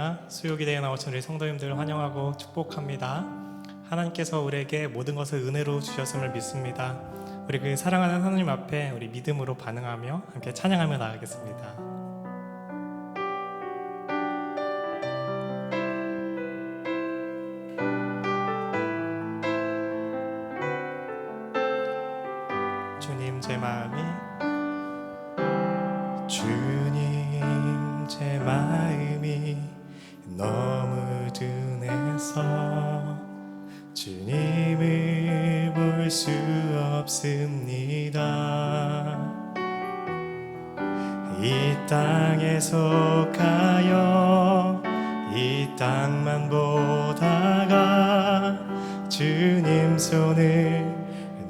할렐루야. 수요기대에 나오신 우리 성도님들 환영하고 축복합니다. 하나님께서 우리에게 모든 것을 은혜로 주셨음을 믿습니다. 우리 그 사랑하는 하나님 앞에 우리 믿음으로 반응하며 함께 찬양하며 나아가겠습니다. 주님 제 마음이 주님 제 마음이 너무 둔해서 주님을 볼 수 없습니다. 이 땅에 속하여 이 땅만 보다가 주님 손을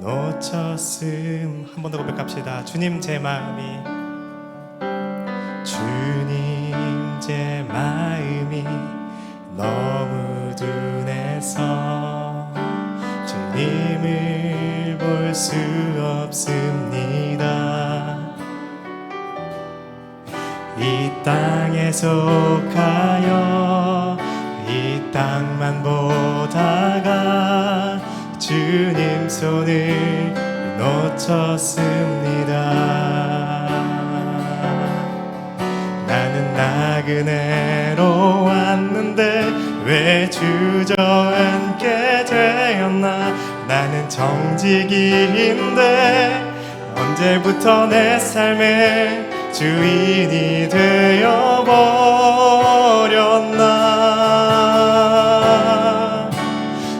놓쳤음. 한 번 더 고백합시다. 주님 제 마음이 주님 제 마음이 너무 둔해서 주님을 볼 수 없습니다. 이 땅에 속하여 이 땅만 보다가 주님 손을 놓쳤습니다. 나는 나그네로 왔는데 왜 주저앉게 되었나. 나는 정직인데 언제부터 내 삶의 주인이 되어버렸나.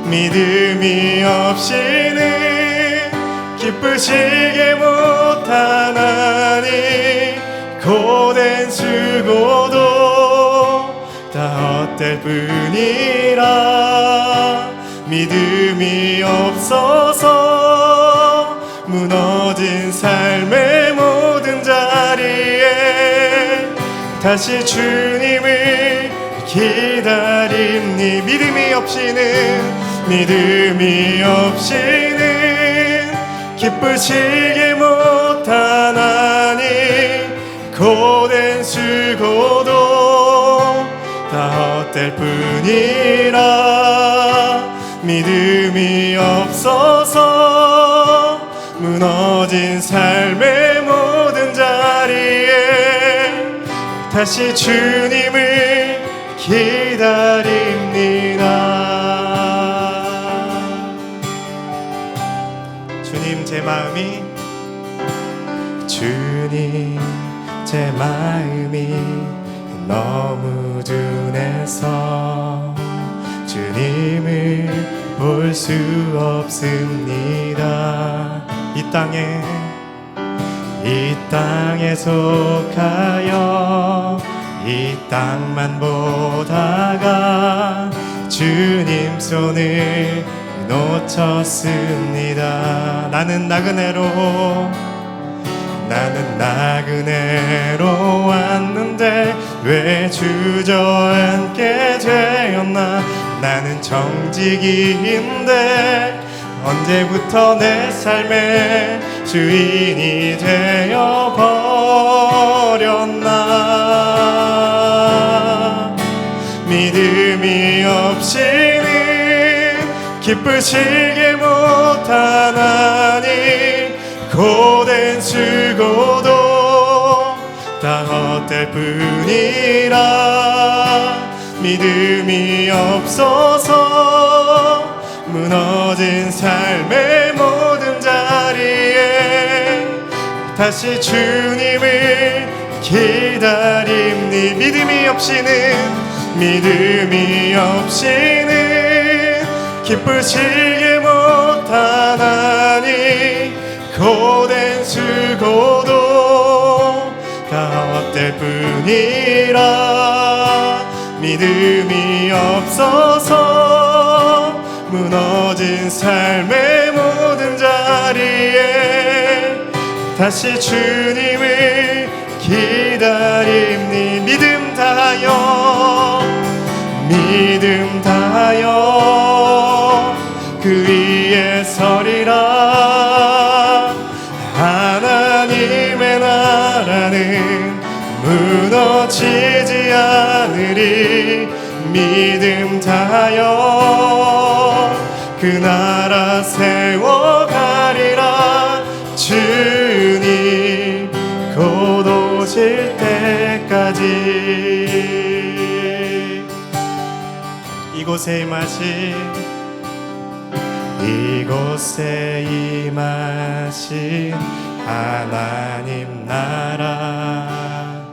믿음이 없이는 기쁘시게 못하나니 고된 수고도 다 헛될 뿐이라. 믿음이 없어서 무너진 삶의 모든 자리에 다시 주님을 기다림니. 믿음이 없이는 기쁘시게 못하나니 고된 수고도 다 헛될 뿐이라. 믿음이 없어서 무너진 삶의 모든 자리에 다시 주님을 기다립니다. 주님 제 마음이 너무 둔해서 주님을 볼 수 없습니다. 이 땅에 속하여 이 땅만 보다가 주님 손을 놓쳤습니다. 나는 나그네로 왔는데 왜 주저앉게 되었나. 나는 정직인데 언제부터 내 삶의 주인이 되어버렸나. 믿음이 없이는 기쁘시게 못하나니 고된 수고도 다 헛될 뿐이라. 믿음이 없어서 무너진 삶의 모든 자리에 다시 주님을 기다림니. 믿음이 없이는 기쁘시게 못하나니 고된 수고도 다 헛될 뿐이라. 믿음이 없어서 무너진 삶의 모든 자리에 다시 주님을 기다림니. 믿음 다하여 그 위에 서리라. 하나님의 나라는 무너지지 않으리. 믿음 다하여 그 나라 세워가리라. 주님 곧 오실 때까지. 이곳에 임하신 하나님 나라,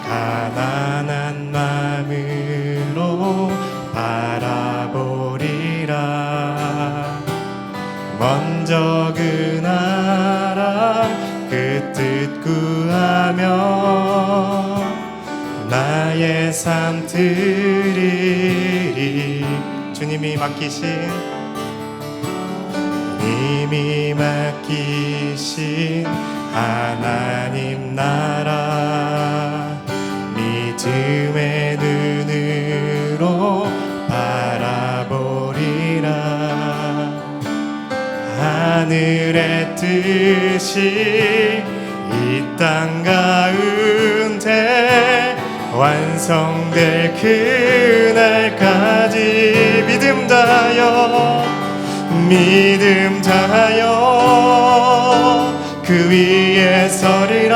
가난한 마음으로 바라보리라. 먼저 그 나라 그 뜻 구하며 나의 삶 드리리. 주님이 맡기신 하나님 나라, 믿음의 눈으로 바라보리라. 하늘의 뜻이 이 땅 가운데 완성될 그날까지 믿음 다하여 그 위에 서리라.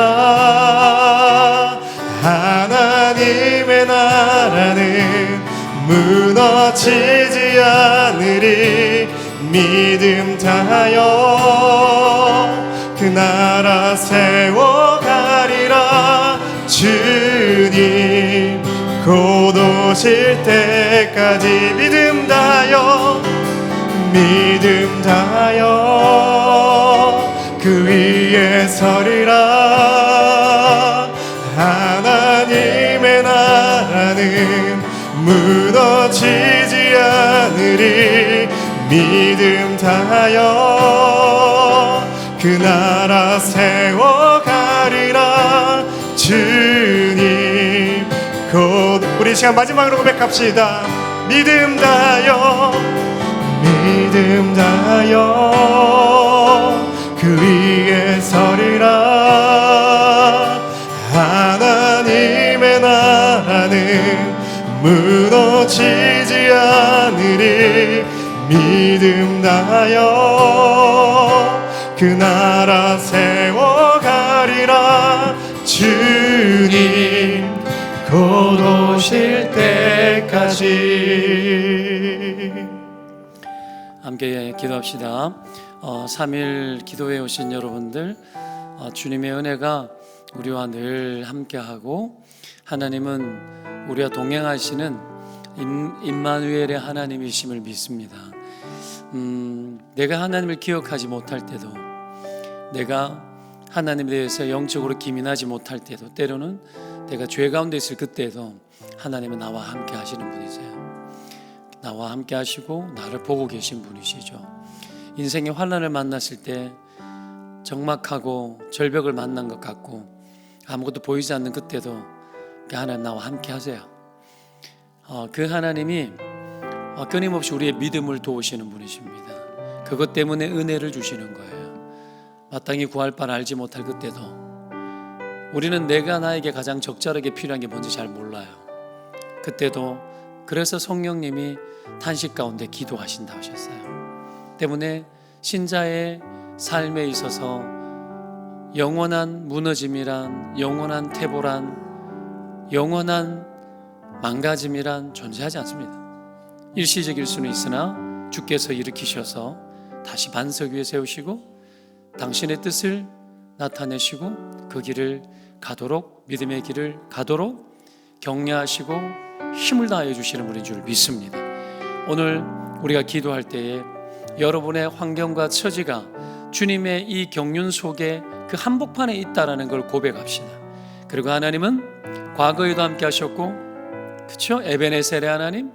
하나님의 나라는 무너지지 않으리. 믿음 다하여 그 나라 세워가리라. 주님 곧 오실 때까지 믿음 다하여 그 위에 서리라. 하나님의 나라는 무너지지 않으리. 믿음 다하여 그 나라 세워가리라. 주님 곧 우리 시간 마지막으로 고백합시다. 믿음 다하여 그 위에 서리라. 하나님의 나라는 무너지지 않으리. 믿음 다하여 그 나라 세워가리라. 주님 곧 오실 때까지. 함께 기도합시다. 3일 기도회 오신 여러분들, 주님의 은혜가 우리와 늘 함께하고 하나님은 우리와 동행하시는 임마누엘의 하나님이심을 믿습니다. 내가 하나님을 기억하지 못할 때도, 내가 하나님에 대해서 영적으로 기민하지 못할 때도, 때로는 내가 죄 가운데 있을 그때도 하나님은 나와 함께 하시는 분이세요. 나와 함께 하시고 나를 보고 계신 분이시죠. 인생의 환난을 만났을 때 적막하고 절벽을 만난 것 같고 아무것도 보이지 않는 그때도 그 하나님 나와 함께 하세요. 그 하나님이 끊임없이 우리의 믿음을 도우시는 분이십니다. 그것 때문에 은혜를 주시는 거예요. 마땅히 구할 바를 알지 못할 그때도 우리는 내가 나에게 가장 적절하게 필요한 게 뭔지 잘 몰라요. 그때도 그래서 성령님이 탄식 가운데 기도하신다 하셨어요. 때문에 신자의 삶에 있어서 영원한 무너짐이란, 영원한 태보란, 영원한 망가짐이란 존재하지 않습니다. 일시적일 수는 있으나 주께서 일으키셔서 다시 반석 위에 세우시고 당신의 뜻을 나타내시고 그 길을 가도록, 믿음의 길을 가도록 격려하시고 힘을 다해 주시는 분인 줄 믿습니다. 오늘 우리가 기도할 때에 여러분의 환경과 처지가 주님의 이 경륜 속에 그 한복판에 있다라는 걸 고백합시다. 그리고 하나님은 과거에도 함께 하셨고, 그렇죠? 에베네셀의 하나님,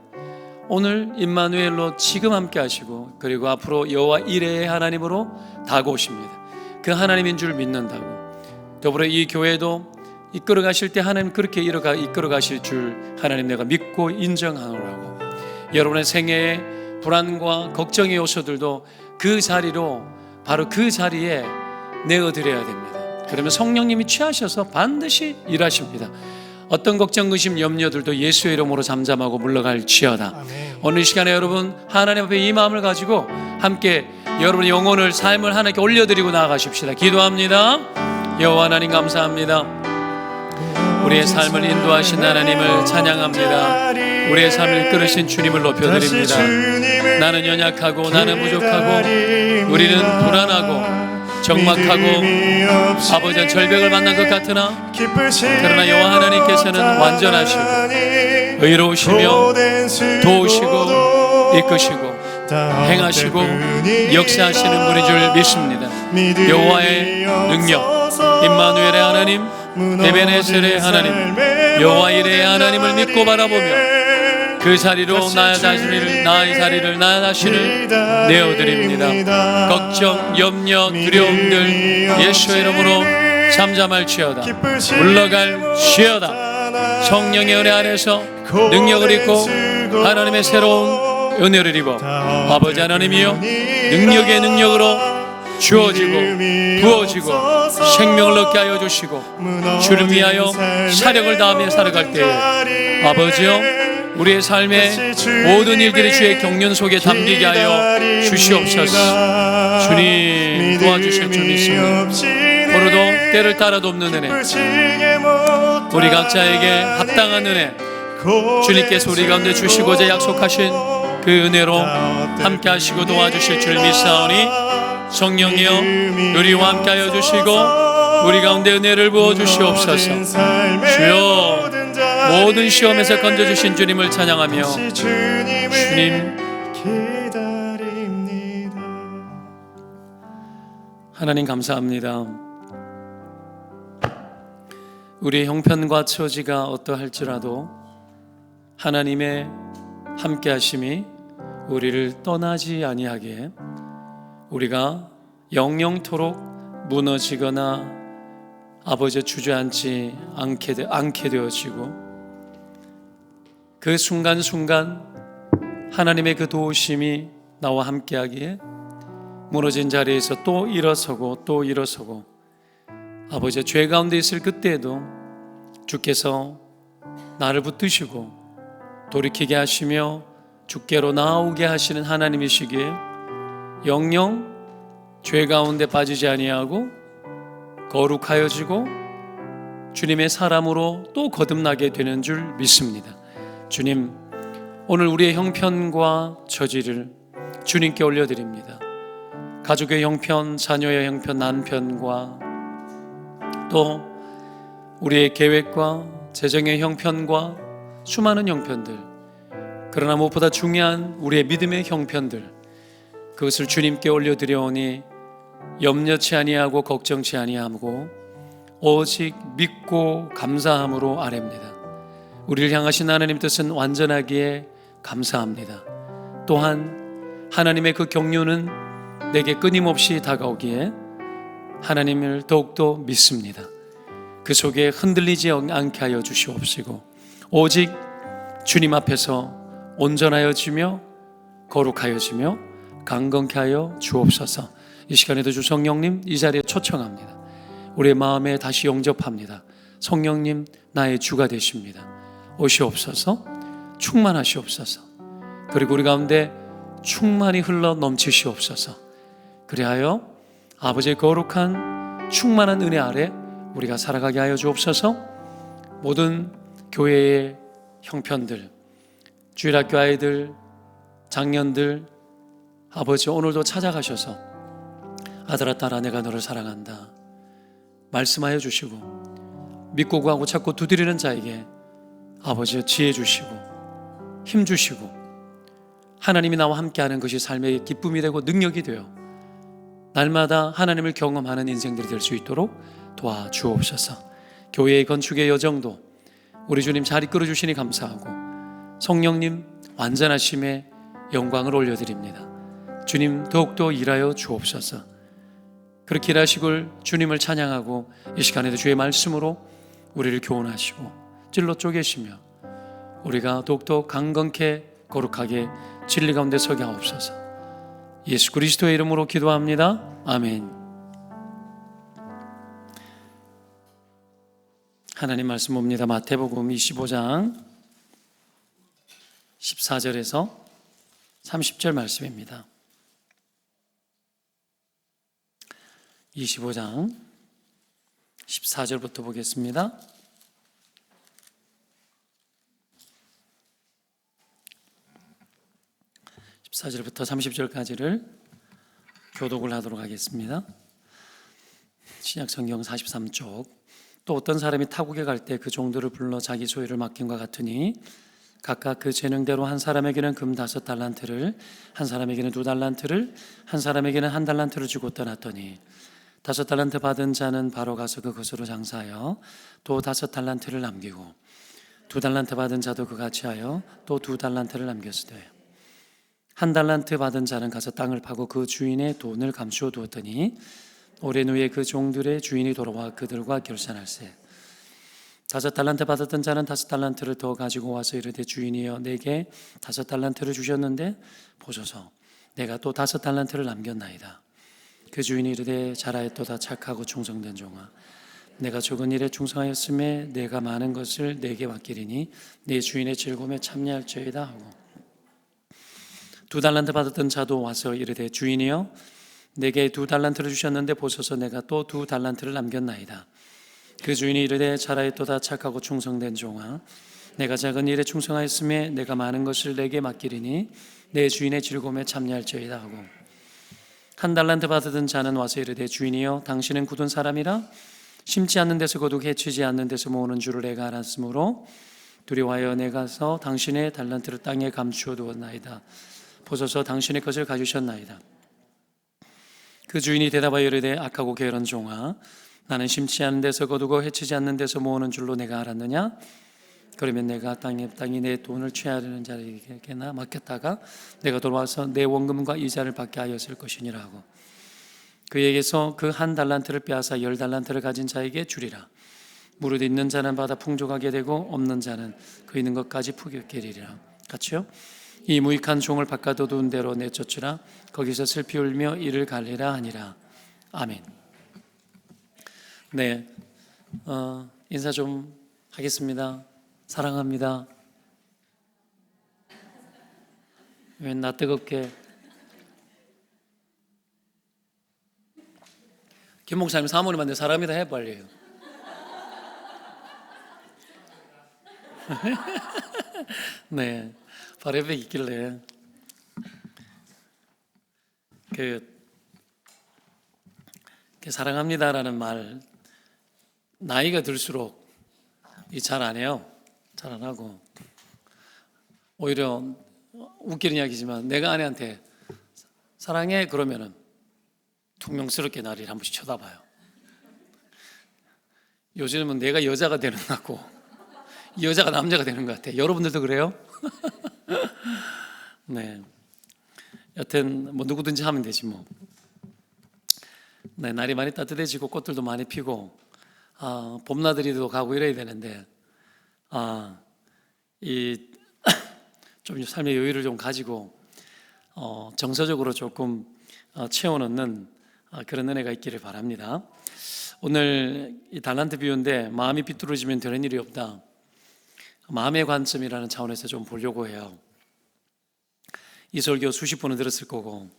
오늘 임마누엘로 지금 함께 하시고, 그리고 앞으로 여호와 이레의 하나님으로 다가오십니다. 그 하나님인 줄 믿는다고. 더불어 이 교회도 이끌어 가실 때 하나님 그렇게 이끌어 가실 줄 하나님 내가 믿고 인정하노라고. 여러분의 생애에 불안과 걱정의 요소들도 그 자리로, 바로 그 자리에 내어드려야 됩니다. 그러면 성령님이 취하셔서 반드시 일하십니다. 어떤 걱정, 의심, 염려들도 예수의 이름으로 잠잠하고 물러갈지어다. 아멘. 오늘 이 시간에 여러분 하나님 앞에 이 마음을 가지고 함께 여러분의 영혼을, 삶을 하나님께 올려드리고 나아가십시다. 기도합니다. 여호와 하나님 감사합니다. 우리의 삶을 인도하신 하나님을 찬양합니다. 우리의 삶을 이끌으신 주님을 높여드립니다. 나는 연약하고 나는 부족하고 우리는 불안하고 적막하고 아버지의 절벽을 만난 것 같으나 그러나 여호와 하나님께서는 완전하시고 의로우시며 도우시고 이끄시고 행하시고 역사하시는 분인 줄 믿습니다. 여호와의 능력, 임마누엘의 하나님, 에베네셀의 하나님, 여호와 이레의 하나님을 믿고 바라보며 그 자리로 나의 자리를 나 자신을 내어드립니다. 걱정, 염려, 두려움들 예수의 이름으로 잠잠할지어다. 물러갈지어다. 성령의 은혜 안에서 능력을 입고 하나님의 새로운 은혜를 입어 아버지 하나님이여 능력의 능력으로 주어지고 부어지고 생명을 얻게 하여 주시고 주를 위하여 사력을 다하며 살아갈 때에 아버지여 우리의 삶의 모든 일들이 주의 경륜 속에 담기게 하여 주시옵소서. 주님 도와주실 줄 믿습니다. 오늘도 때를 따라 돕는 은혜, 우리 각자에게 합당한 은혜 주님께서 우리 가운데 주시고자 약속하신 그 은혜로 함께 하시고 도와주실 줄 믿사오니 성령이여 우리와 함께 하여 주시고 우리 가운데 은혜를 부어 주시옵소서. 주여 모든 시험에서 건져주신 주님을 찬양하며 주님 하나님 감사합니다. 우리의 형편과 처지가 어떠할지라도 하나님의 함께하심이 우리를 떠나지 아니하게 우리가 영영토록 무너지거나 아버지 주저앉지 않게 되어지고 그 순간순간 하나님의 그 도우심이 나와 함께하기에 무너진 자리에서 또 일어서고 아버지의 죄 가운데 있을 그때에도 주께서 나를 붙드시고 돌이키게 하시며 주께로 나오게 하시는 하나님이시기에 영영 죄 가운데 빠지지 아니하고 거룩하여지고 주님의 사람으로 또 거듭나게 되는 줄 믿습니다. 주님, 오늘 우리의 형편과 처지를 주님께 올려드립니다. 가족의 형편, 자녀의 형편, 남편과 또 우리의 계획과 재정의 형편과 수많은 형편들, 그러나 무엇보다 중요한 우리의 믿음의 형편들, 그것을 주님께 올려드려오니 염려치 아니하고 걱정치 아니하고 오직 믿고 감사함으로 아뢰옵니다. 우리를 향하신 하나님 뜻은 완전하기에 감사합니다. 또한 하나님의 그 경륜은 내게 끊임없이 다가오기에 하나님을 더욱더 믿습니다. 그 속에 흔들리지 않게 하여 주시옵시고 오직 주님 앞에서 온전하여지며 거룩하여지며 강건케 하여 주옵소서. 이 시간에도 주 성령님 이 자리에 초청합니다. 우리의 마음에 다시 영접합니다. 성령님 나의 주가 되십니다. 오시옵소서. 충만하시옵소서. 그리고 우리 가운데 충만히 흘러 넘치시옵소서. 그리하여 아버지의 거룩한 충만한 은혜 아래 우리가 살아가게 하여 주옵소서. 모든 교회의 형편들, 주일학교 아이들, 장년들 아버지 오늘도 찾아가셔서 아들아 딸아 내가 너를 사랑한다 말씀하여 주시고 믿고 구하고 찾고 두드리는 자에게 아버지 지혜 주시고 힘 주시고 하나님이 나와 함께하는 것이 삶의 기쁨이 되고 능력이 되어 날마다 하나님을 경험하는 인생들이 될 수 있도록 도와주옵소서. 교회의 건축의 여정도 우리 주님 잘 이끌어 주시니 감사하고 성령님 완전하심에 영광을 올려드립니다. 주님 더욱더 일하여 주옵소서. 그렇게 일하시고 주님을 찬양하고 이 시간에도 주의 말씀으로 우리를 교훈하시고 찔러 쪼개시며 우리가 더욱더 강건케 거룩하게 진리 가운데 서게 하옵소서. 예수 그리스도의 이름으로 기도합니다. 아멘. 하나님 말씀 봅니다. 마태복음 25장 14절에서 30절 말씀입니다. 25장 14절부터 보겠습니다. 14절부터 30절까지를 교독을 하도록 하겠습니다. 신약성경 43쪽. 또 어떤 사람이 타국에 갈 때 그 종들을 불러 자기 소유를 맡김과 같으니 각각 그 재능대로 한 사람에게는 금 5달란트를, 한 사람에게는 2달란트를, 한 사람에게는 1달란트를 주고 떠났더니 5달란트 받은 자는 바로 가서 그것으로 장사하여 또 5달란트를 남기고 2달란트 받은 자도 그같이 하여 또 2달란트를 남겼으되 1달란트 받은 자는 가서 땅을 파고 그 주인의 돈을 감추어 두었더니 오랜 후에 그 종들의 주인이 돌아와 그들과 결산할세. 5달란트 받았던 자는 5달란트를 더 가지고 와서 이르되 주인이여 내게 5달란트를 주셨는데 보소서 내가 또 5달란트를 남겼나이다. 그 주인이 이르되 잘하였도다 착하고 충성된 종아 내가 적은 일에 충성하였음에 내가 많은 것을 내게 맡기리니 내 주인의 즐거움에 참여할지어다 하고 2달란트 받았던 자도 와서 이르되 주인이여 내게 2달란트를 주셨는데 보소서 내가 또 2달란트를 남겼나이다. 그 주인이 이르되 잘하였도다 착하고 충성된 종아 내가 작은 일에 충성하였음에 내가 많은 것을 내게 맡기리니 내 주인의 즐거움에 참여할지어다 하고 1달란트 받았던 자는 와서 이르되 주인이여 당신은 굳은 사람이라 심지 않는 데서 거두고 해치지 않는 데서 모으는 줄을 내가 알았으므로 두려워하여 내가서 당신의 달란트를 땅에 감추어 두었나이다. 보소서 당신의 것을 가주셨나이다. 그 주인이 대답하여 이르되 악하고 게으른 종아 나는 심지 않는 데서 거두고 해치지 않는 데서 모으는 줄로 내가 알았느냐? 그러면 내가 땅이 내 돈을 취하려는 자에게나 맡겼다가 내가 돌아와서 내 원금과 이자를 받게 하였을 것이니라 하고 그에게서 그 1달란트를 빼앗아 10달란트를 가진 자에게 주리라. 무릇 있는 자는 받아 풍족하게 되고 없는 자는 그 있는 것까지 풍요롭게 이르리라. 같이요? 이 무익한 종을 바깥 어두운 데로 내쫓으라. 거기서 슬피 울며 이를 갈리라 하니라. 아멘. 네, 인사 좀 하겠습니다. 사랑합니다. 왜 나 뜨겁게? 김 목사님 사모님한테 사랑합니다 해 빨리. 네, 바로 옆에 있길래 사랑합니다라는 말 나이가 들수록 잘 안 해요. 잘 안 하고 오히려 웃기는 이야기지만 내가 아내한테 사랑해 그러면은 퉁명스럽게 나를 한 번씩 쳐다봐요. 요즘은 내가 여자가 되는 것 같고 여자가 남자가 되는 것 같아. 여러분들도 그래요? 네. 여튼 뭐 누구든지 하면 되지 뭐. 네, 날이 많이 따뜻해지고 꽃들도 많이 피고 봄나들이도 가고 이래야 되는데 이 좀 삶의 여유를 좀 가지고 정서적으로 조금 채워넣는 그런 은혜가 있기를 바랍니다. 오늘 이 달란트 비유인데 마음이 비뚤어지면 되는 일이 없다. 마음의 관점이라는 차원에서 좀 보려고 해요. 이 설교 수십 번은 들었을 거고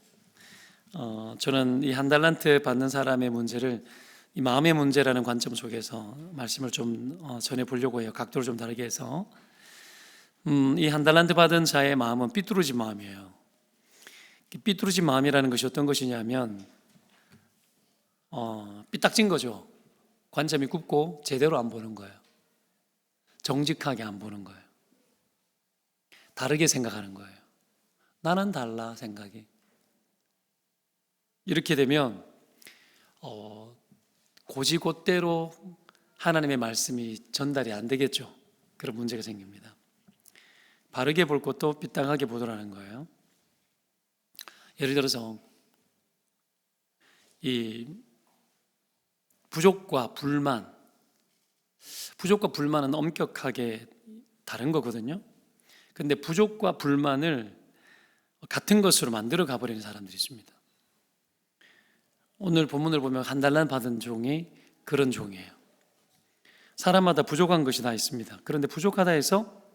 저는 이 1달란트 받는 사람의 문제를 이 마음의 문제라는 관점 속에서 말씀을 좀 전해 보려고 해요. 각도를 좀 다르게 해서 이 1달란트 받은 자의 마음은 삐뚤어진 마음이에요. 삐뚤어진 마음이라는 것이 어떤 것이냐면 삐딱진 거죠. 관점이 굽고 제대로 안 보는 거예요. 정직하게 안 보는 거예요. 다르게 생각하는 거예요. 나는 달라 생각이. 이렇게 되면 고지곧대로 하나님의 말씀이 전달이 안 되겠죠. 그런 문제가 생깁니다. 바르게 볼 것도 삐딱하게 보더라는 거예요. 예를 들어서 이 부족과 불만은 엄격하게 다른 거거든요. 근데 부족과 불만을 같은 것으로 만들어 가버리는 사람들이 있습니다. 오늘 본문을 보면 1달란트 받은 종이 그런 종이에요. 사람마다 부족한 것이 다 있습니다. 그런데 부족하다 해서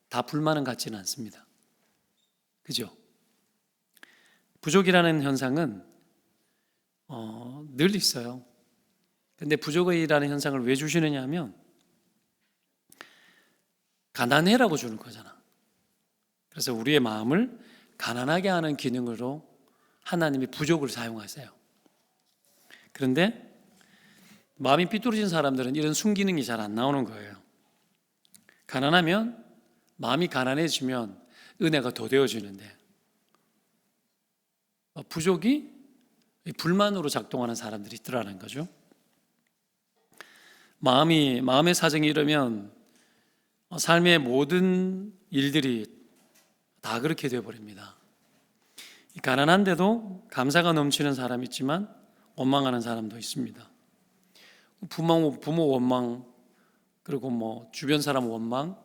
다 불만은 같지는 않습니다. 그죠? 부족이라는 현상은 늘 있어요. 근데 부족이라는 현상을 왜 주시느냐 하면 가난해라고 주는 거잖아. 그래서 우리의 마음을 가난하게 하는 기능으로 하나님이 부족을 사용하세요. 그런데 마음이 삐뚤어진 사람들은 이런 순기능이 잘 안 나오는 거예요. 가난하면, 마음이 가난해지면 은혜가 더 되어지는데 부족이 불만으로 작동하는 사람들이 있더라는 거죠. 마음의 사정이 이러면 삶의 모든 일들이 다 그렇게 되어버립니다. 가난한데도 감사가 넘치는 사람이 있지만 원망하는 사람도 있습니다. 부모 원망, 그리고 주변 사람 원망,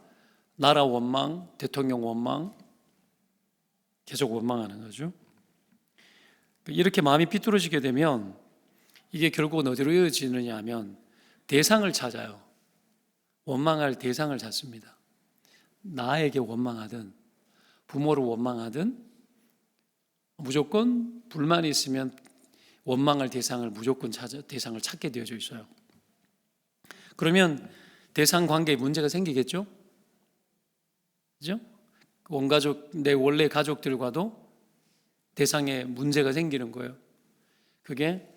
나라 원망, 대통령 원망, 계속 원망하는 거죠. 이렇게 마음이 삐뚤어지게 되면 이게 결국은 어디로 이어지느냐 하면 대상을 찾아요. 원망할 대상을 찾습니다. 나에게 원망하든 부모를 원망하든 무조건 불만이 있으면 원망할 대상을 무조건 대상을 찾게 되어져 있어요. 그러면 대상 관계에 문제가 생기겠죠? 그죠? 원가족, 내 원래 가족들과도 대상에 문제가 생기는 거예요. 그게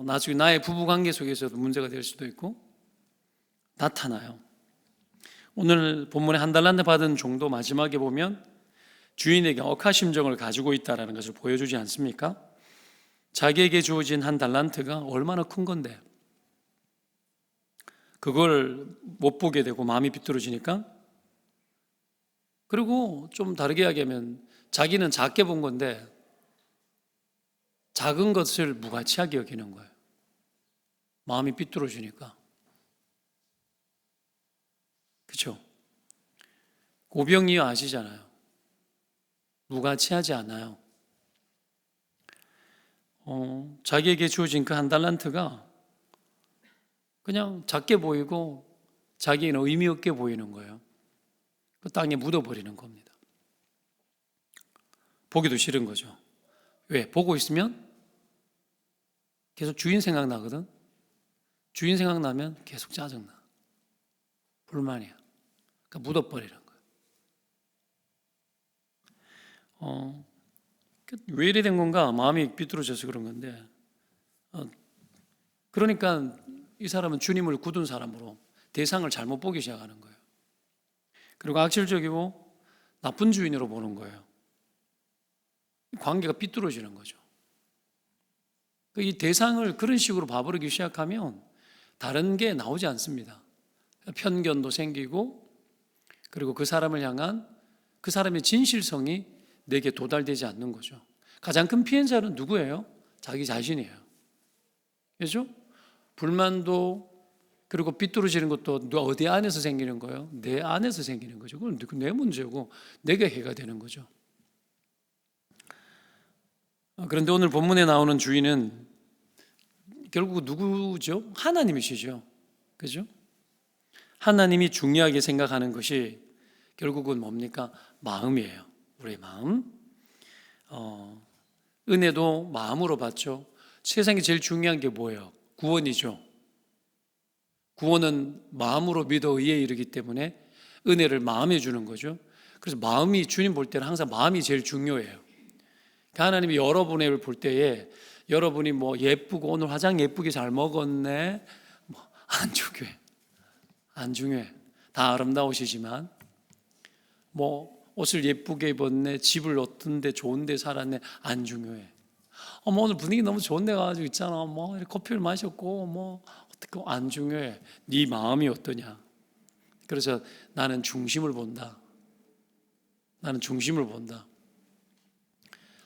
나중에 나의 부부 관계 속에서도 문제가 될 수도 있고 나타나요. 오늘 본문에 한 달란트 받은 종도 마지막에 보면 주인에게 억하심정을 가지고 있다는 것을 보여주지 않습니까? 자기에게 주어진 한 달란트가 얼마나 큰 건데 그걸 못 보게 되고 마음이 비뚤어지니까, 그리고 좀 다르게 이야기하면 자기는 작게 본 건데 작은 것을 무가치하게 여기는 거예요. 마음이 삐뚤어지니까. 그렇죠? 오병이어 아시잖아요. 무가치하지 않아요. 자기에게 주어진 그 한 달란트가 그냥 작게 보이고 자기에는 의미 없게 보이는 거예요. 그 땅에 묻어버리는 겁니다. 보기도 싫은 거죠. 왜? 보고 있으면 계속 주인 생각나거든. 주인 생각나면 계속 짜증나. 불만이야. 그러니까 묻어버리는 거예요. 왜 이래 된 건가? 마음이 삐뚤어져서 그런 건데, 그러니까 이 사람은 주님을 굳은 사람으로 대상을 잘못 보기 시작하는 거예요. 그리고 악질적이고 나쁜 주인으로 보는 거예요. 관계가 삐뚤어지는 거죠. 이 대상을 그런 식으로 봐버리기 시작하면 다른 게 나오지 않습니다. 편견도 생기고, 그리고 그 사람을 향한 그 사람의 진실성이 내게 도달되지 않는 거죠. 가장 큰 피해자는 누구예요? 자기 자신이에요. 그렇죠? 불만도, 그리고 삐뚤어지는 것도 어디 안에서 생기는 거예요? 내 안에서 생기는 거죠. 그건 내 문제고 내게 해가 되는 거죠. 그런데 오늘 본문에 나오는 주인은 결국 누구죠? 하나님이시죠. 그죠? 하나님이 중요하게 생각하는 것이 결국은 뭡니까? 마음이에요. 우리의 마음. 은혜도 마음으로 받죠. 세상에 제일 중요한 게 뭐예요? 구원이죠. 구원은 마음으로 믿어 의에 이르기 때문에 은혜를 마음에 주는 거죠. 그래서 마음이, 주님 볼 때는 항상 마음이 제일 중요해요. 하나님이 여러분을 볼 때에 여러분이 예쁘고 오늘 화장 예쁘게 잘 먹었네, 안 중요해. 안 중요해. 다 아름다우시지만 옷을 예쁘게 입었네, 집을 어떤데 좋은데 살았네, 안 중요해. 오늘 분위기 너무 좋은 데 가가지고 있잖아, 이렇게 커피를 마셨고 어떻게, 안 중요해. 네 마음이 어떠냐. 그래서 나는 중심을 본다. 나는 중심을 본다.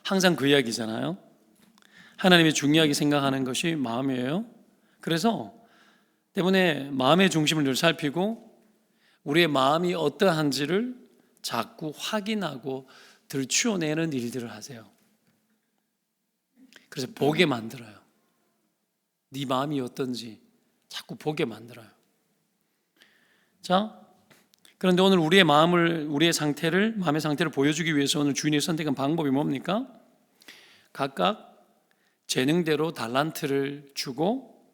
항상 그 이야기잖아요. 하나님이 중요하게 생각하는 것이 마음이에요. 그래서 때문에 마음의 중심을 늘 살피고 우리의 마음이 어떠한지를 자꾸 확인하고 들추어내는 일들을 하세요. 그래서 보게 만들어요. 네 마음이 어떤지 자꾸 보게 만들어요. 자, 그런데 오늘 우리의 마음의 상태를 보여주기 위해서 오늘 주인이 선택한 방법이 뭡니까? 각각 재능대로 달란트를 주고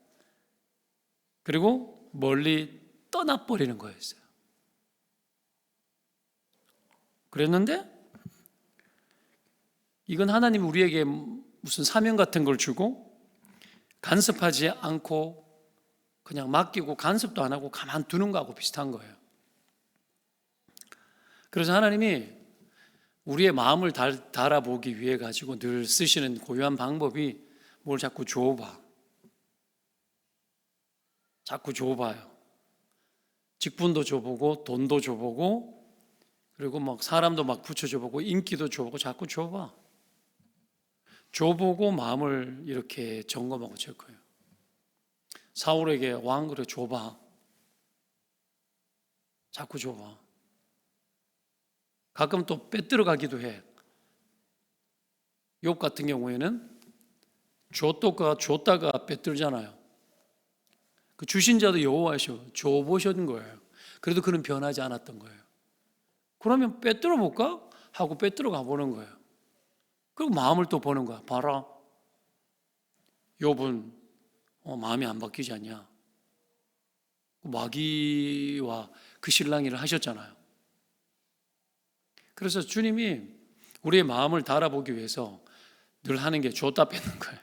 그리고 멀리 떠나버리는 거였어요. 그랬는데 이건 하나님이 우리에게 무슨 사명 같은 걸 주고 간섭하지 않고 그냥 맡기고 간섭도 안 하고 가만두는 거하고 비슷한 거예요. 그래서 하나님이 우리의 마음을 달아보기 위해 가지고 늘 쓰시는 고유한 방법이 뭘 자꾸 줘봐. 자꾸 줘봐요. 직분도 줘보고 돈도 줘보고 그리고 막 사람도 막 붙여줘보고 인기도 줘보고 자꾸 줘봐. 줘보고 마음을 이렇게 점검하고 체크해요. 사울에게 왕 그래 줘봐. 자꾸 줘봐. 가끔 또 빼들어 가기도 해. 욥 같은 경우에는 줬다가 빼들잖아요. 그 주신 자도 여호와시오. 줘보신 거예요. 그래도 그는 변하지 않았던 거예요. 그러면 빼들어 볼까? 하고 빼들어 가보는 거예요. 그리고 마음을 또 보는 거야. 봐라. 욥은 마음이 안 바뀌지 않냐. 마귀와 그 신랑이를 하셨잖아요. 그래서 주님이 우리의 마음을 달아보기 위해서 늘 하는 게 줬다 뺏는 거예요.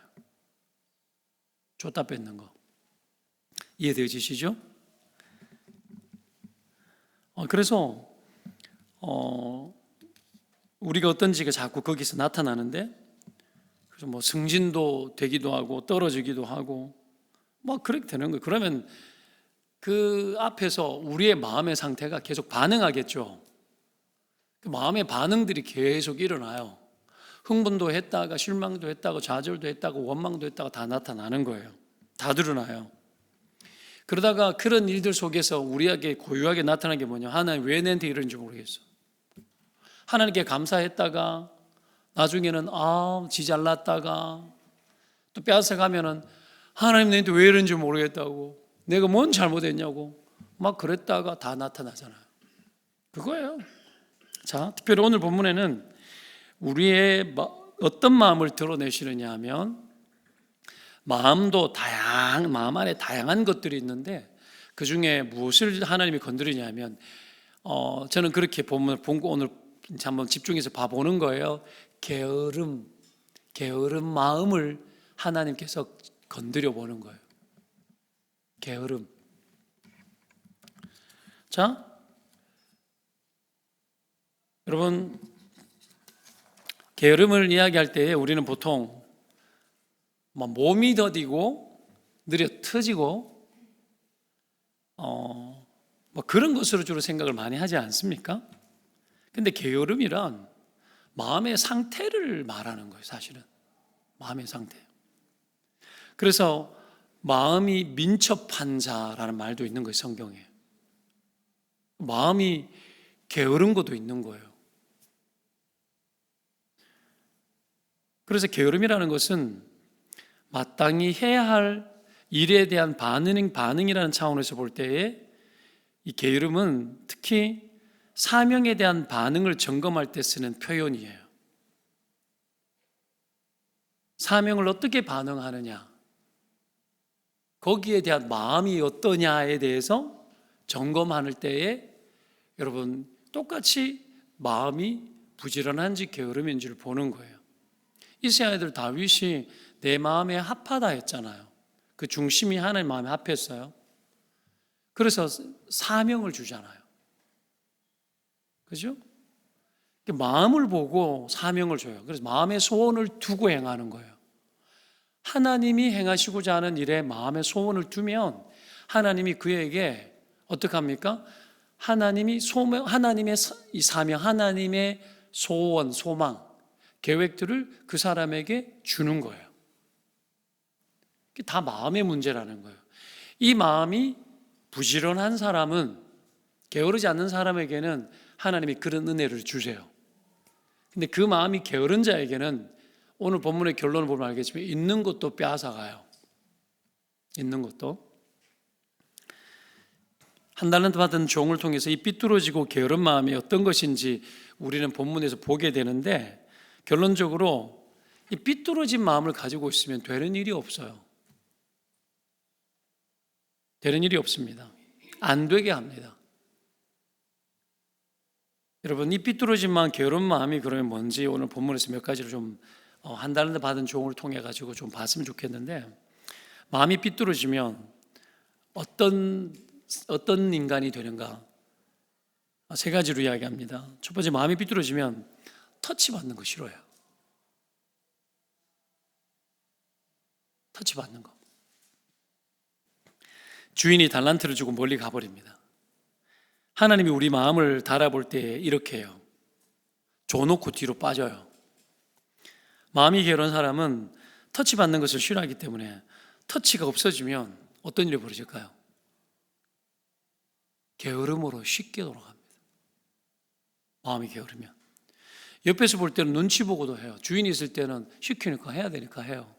줬다 뺏는 거. 이해되시죠? 그래서 우리가 어떤지가 자꾸 거기서 나타나는데 그래서 뭐 승진도 되기도 하고 떨어지기도 하고 막 그렇게 되는 거예요. 그러면 그 앞에서 우리의 마음의 상태가 계속 반응하겠죠. 그 마음의 반응들이 계속 일어나요. 흥분도 했다가 실망도 했다가 좌절도 했다가 원망도 했다가 다 나타나는 거예요. 다 드러나요. 그러다가 그런 일들 속에서 우리에게 고유하게 나타나는 게 뭐냐. 하나님 왜 내한테 이러는지 모르겠어. 하나님께 감사했다가 나중에는 지 잘났다가 또 빼앗아가면은 하나님 내한테 왜 이러는지 모르겠다고 내가 뭔 잘못했냐고 막 그랬다가 다 나타나잖아요. 그거예요. 자, 특별히 오늘 본문에는 우리의 어떤 마음을 드러내시느냐 하면 마음 안에 다양한 것들이 있는데 그 중에 무엇을 하나님이 건드리냐면 저는 그렇게 본문을 본거 오늘 한번 집중해서 봐보는 거예요. 게으름 마음을 하나님께서 건드려 보는 거예요. 게으름. 자, 여러분 게으름을 이야기할 때 우리는 보통 몸이 더디고 느려 터지고 그런 것으로 주로 생각을 많이 하지 않습니까? 근데 게으름이란 마음의 상태를 말하는 거예요. 사실은 마음의 상태. 그래서 마음이 민첩한 자라는 말도 있는 거예요. 성경에. 마음이 게으른 것도 있는 거예요. 그래서 게으름이라는 것은 마땅히 해야 할 일에 대한 반응이라는 차원에서 볼 때에 이 게으름은 특히 사명에 대한 반응을 점검할 때 쓰는 표현이에요. 사명을 어떻게 반응하느냐, 거기에 대한 마음이 어떠냐에 대해서 점검할 때에 여러분 똑같이 마음이 부지런한지 게으름인지를 보는 거예요. 이스라엘 아이들 다윗이 내 마음에 합하다 했잖아요. 그 중심이 하나님 마음에 합했어요. 그래서 사명을 주잖아요. 그죠? 마음을 보고 사명을 줘요. 그래서 마음의 소원을 두고 행하는 거예요. 하나님이 행하시고자 하는 일에 마음의 소원을 두면 하나님이 그에게 어떻게 합니까? 하나님의 이 사명, 하나님의 소원, 소망, 계획들을 그 사람에게 주는 거예요. 다 마음의 문제라는 거예요. 이 마음이 부지런한 사람은, 게으르지 않는 사람에게는 하나님이 그런 은혜를 주세요. 근데 그 마음이 게으른 자에게는 오늘 본문의 결론을 보면 알겠지만 있는 것도 빼앗아가요. 있는 것도. 한 달란트 받은 종을 통해서 이 삐뚤어지고 게으른 마음이 어떤 것인지 우리는 본문에서 보게 되는데, 결론적으로 이 삐뚤어진 마음을 가지고 있으면 되는 일이 없어요. 되는 일이 없습니다. 안 되게 합니다. 여러분, 이 삐뚤어진 마음, 게으른 마음이 그러면 뭔지 오늘 본문에서 몇 가지를 좀 한 달란트 받은 종을 통해 가지고 좀 봤으면 좋겠는데, 마음이 삐뚤어지면 어떤 인간이 되는가? 세 가지로 이야기합니다. 첫 번째, 마음이 삐뚤어지면 터치 받는 거 싫어요. 터치 받는 거. 주인이 달란트를 주고 멀리 가버립니다. 하나님이 우리 마음을 달아볼 때 이렇게 해요. 줘놓고 뒤로 빠져요. 마음이 게으른 사람은 터치 받는 것을 싫어하기 때문에 터치가 없어지면 어떤 일이 벌어질까요? 게으름으로 쉽게 돌아갑니다. 마음이 게으르면. 옆에서 볼 때는 눈치 보고도 해요. 주인이 있을 때는 시키니까 해야 되니까 해요.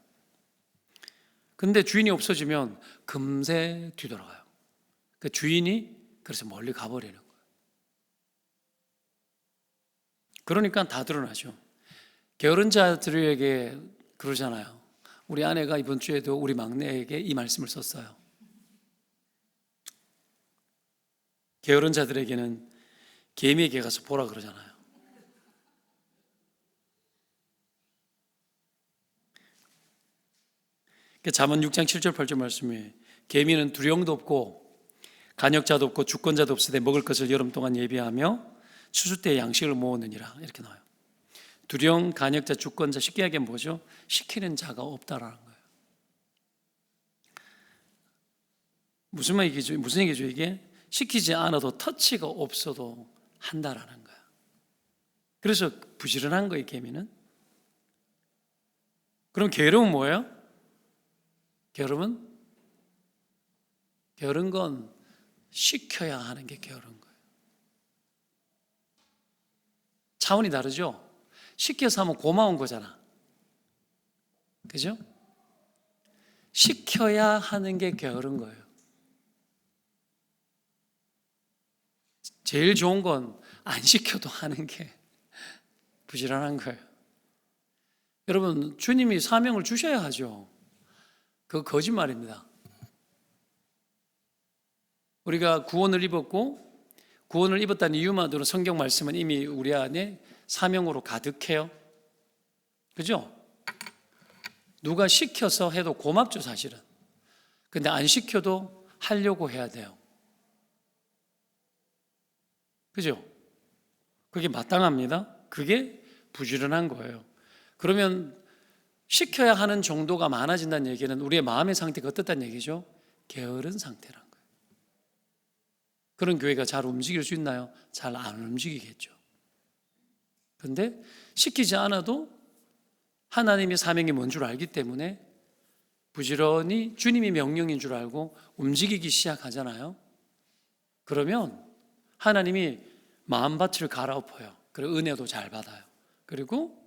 근데 주인이 없어지면 금세 뒤돌아가요. 그 주인이 그래서 멀리 가버리는 거예요. 그러니까 다 드러나죠. 게으른 자들에게 그러잖아요. 우리 아내가 이번 주에도 우리 막내에게 이 말씀을 썼어요. 게으른 자들에게는 개미에게 가서 보라 그러잖아요. 잠언 6장 7절 8절 말씀에 개미는 두령도 없고 간역자도 없고 주권자도 없으되 먹을 것을 여름 동안 예비하며 추수 때 양식을 모으느니라, 이렇게 나와요. 두령, 간역자, 주권자, 쉽게 얘기하면 뭐죠? 시키는 자가 없다라는 거예요. 무슨 얘기죠 이게? 시키지 않아도 터치가 없어도 한다라는 거예요. 그래서 부지런한 거예요, 개미는. 그럼 게으름은 뭐예요? 게으른 건 시켜야 하는 게 게으른 거예요. 차원이 다르죠? 시켜서 하면 고마운 거잖아. 그죠? 시켜야 하는 게 게으른 거예요. 제일 좋은 건 안 시켜도 하는 게 부지런한 거예요. 여러분, 주님이 사명을 주셔야 하죠. 그거 거짓말입니다. 우리가 구원을 입었고 구원을 입었다는 이유만으로 성경 말씀은 이미 우리 안에 사명으로 가득해요. 그죠? 누가 시켜서 해도 고맙죠, 사실은. 근데 안 시켜도 하려고 해야 돼요. 그죠? 그게 마땅합니다. 그게 부지런한 거예요. 그러면 시켜야 하는 정도가 많아진다는 얘기는 우리의 마음의 상태가 어떻다는 얘기죠? 게으른 상태란 거예요. 그런 교회가 잘 움직일 수 있나요? 잘 안 움직이겠죠. 그런데 시키지 않아도 하나님의 사명이 뭔 줄 알기 때문에 부지런히 주님이 명령인 줄 알고 움직이기 시작하잖아요. 그러면 하나님이 마음밭을 갈아엎어요. 그리고 은혜도 잘 받아요. 그리고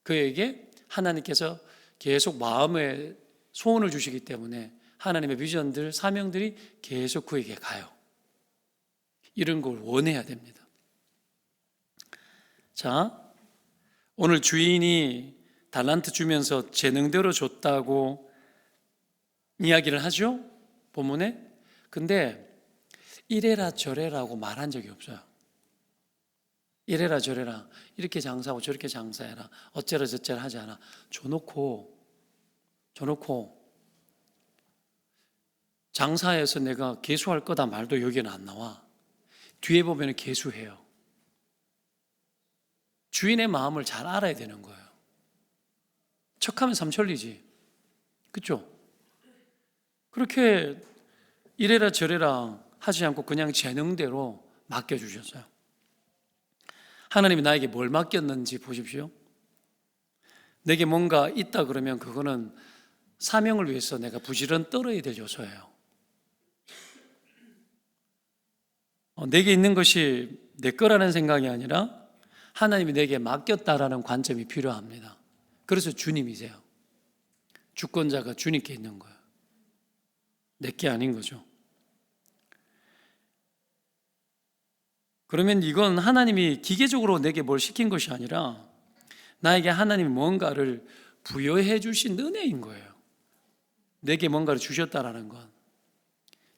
그에게 하나님께서 계속 마음에 소원을 주시기 때문에 하나님의 비전들, 사명들이 계속 그에게 가요. 이런 걸 원해야 됩니다. 자, 오늘 주인이 달란트 주면서 재능대로 줬다고 이야기를 하죠, 본문에. 근데 이래라 저래라고 말한 적이 없어요. 이래라 저래라, 이렇게 장사하고 저렇게 장사해라, 어째라 저째라 하지 않아. 줘놓고 장사해서 내가 계수할 거다 말도 여기는 안 나와. 뒤에 보면 계수해요. 주인의 마음을 잘 알아야 되는 거예요. 척하면 삼천리지. 그렇죠? 그렇게 이래라 저래라 하지 않고 그냥 재능대로 맡겨주셨어요. 하나님이 나에게 뭘 맡겼는지 보십시오. 내게 뭔가 있다 그러면 그거는 사명을 위해서 내가 부지런 떨어야 될 요소예요. 내게 있는 것이 내 거라는 생각이 아니라 하나님이 내게 맡겼다라는 관점이 필요합니다. 그래서 주님이세요. 주권자가 주님께 있는 거예요. 내게 아닌 거죠. 그러면 이건 하나님이 기계적으로 내게 뭘 시킨 것이 아니라 나에게 하나님이 뭔가를 부여해 주신 은혜인 거예요. 내게 뭔가를 주셨다라는 건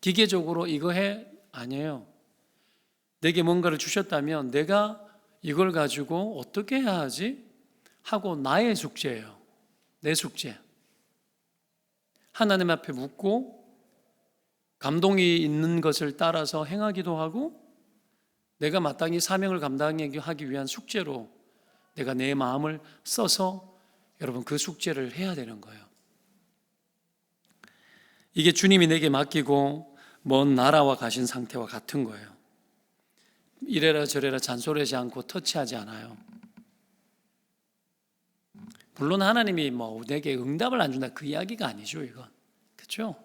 기계적으로 이거 해 아니에요. 내게 뭔가를 주셨다면 내가 이걸 가지고 어떻게 해야 하지? 하고 나의 숙제예요. 내 숙제. 하나님 앞에 묻고 감동이 있는 것을 따라서 행하기도 하고 내가 마땅히 사명을 감당하기 위한 숙제로 내가 내 마음을 써서 여러분 그 숙제를 해야 되는 거예요. 이게 주님이 내게 맡기고 먼 나라와 가신 상태와 같은 거예요. 이래라 저래라 잔소리하지 않고 터치하지 않아요. 물론 하나님이 내게 응답을 안 준다 그 이야기가 아니죠, 이건. 그렇죠?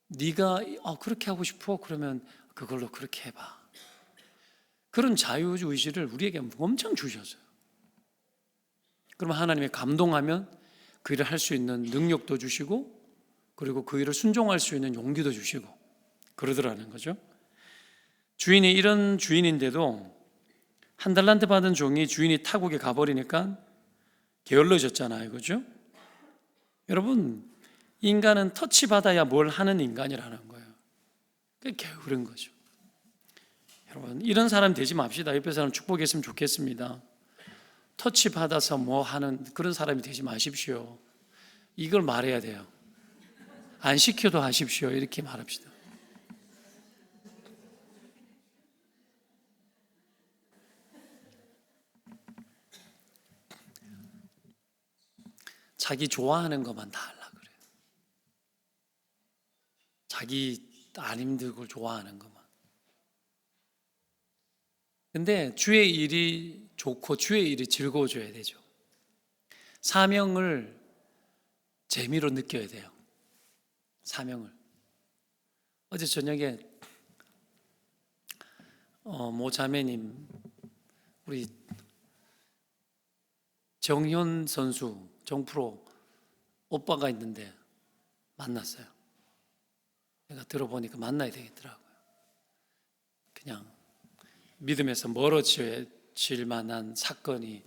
네가 그렇게 하고 싶어? 그러면 그걸로 그렇게 해봐. 그런 자유의지를 우리에게 엄청 주셨어요. 그러면 하나님이 감동하면 그 일을 할 수 있는 능력도 주시고 그리고 그 일을 순종할 수 있는 용기도 주시고 그러더라는 거죠. 주인이 이런 주인인데도 한 달란트 받은 종이 주인이 타국에 가버리니까 게을러졌잖아요. 그죠? 여러분, 인간은 터치받아야 뭘 하는 인간이라는 거예요. 그게 게으른 거죠. 여러분, 이런 사람 되지 맙시다. 옆에 사람 축복했으면 좋겠습니다. 터치받아서 뭐 하는 그런 사람이 되지 마십시오. 이걸 말해야 돼요. 안 시켜도 하십시오. 이렇게 말합시다. 자기 좋아하는 것만 다 하려고 그래요. 자기 안 힘들고 걸 좋아하는 것만. 근데 주의 일이 좋고 주의 일이 즐거워져야 되죠. 사명을 재미로 느껴야 돼요. 사명을. 어제 저녁에 모 자매님 우리 정현 선수 정프로 오빠가 있는데 만났어요. 내가 들어보니까 만나야 되겠더라고요. 그냥 믿음에서 멀어질 만한 사건이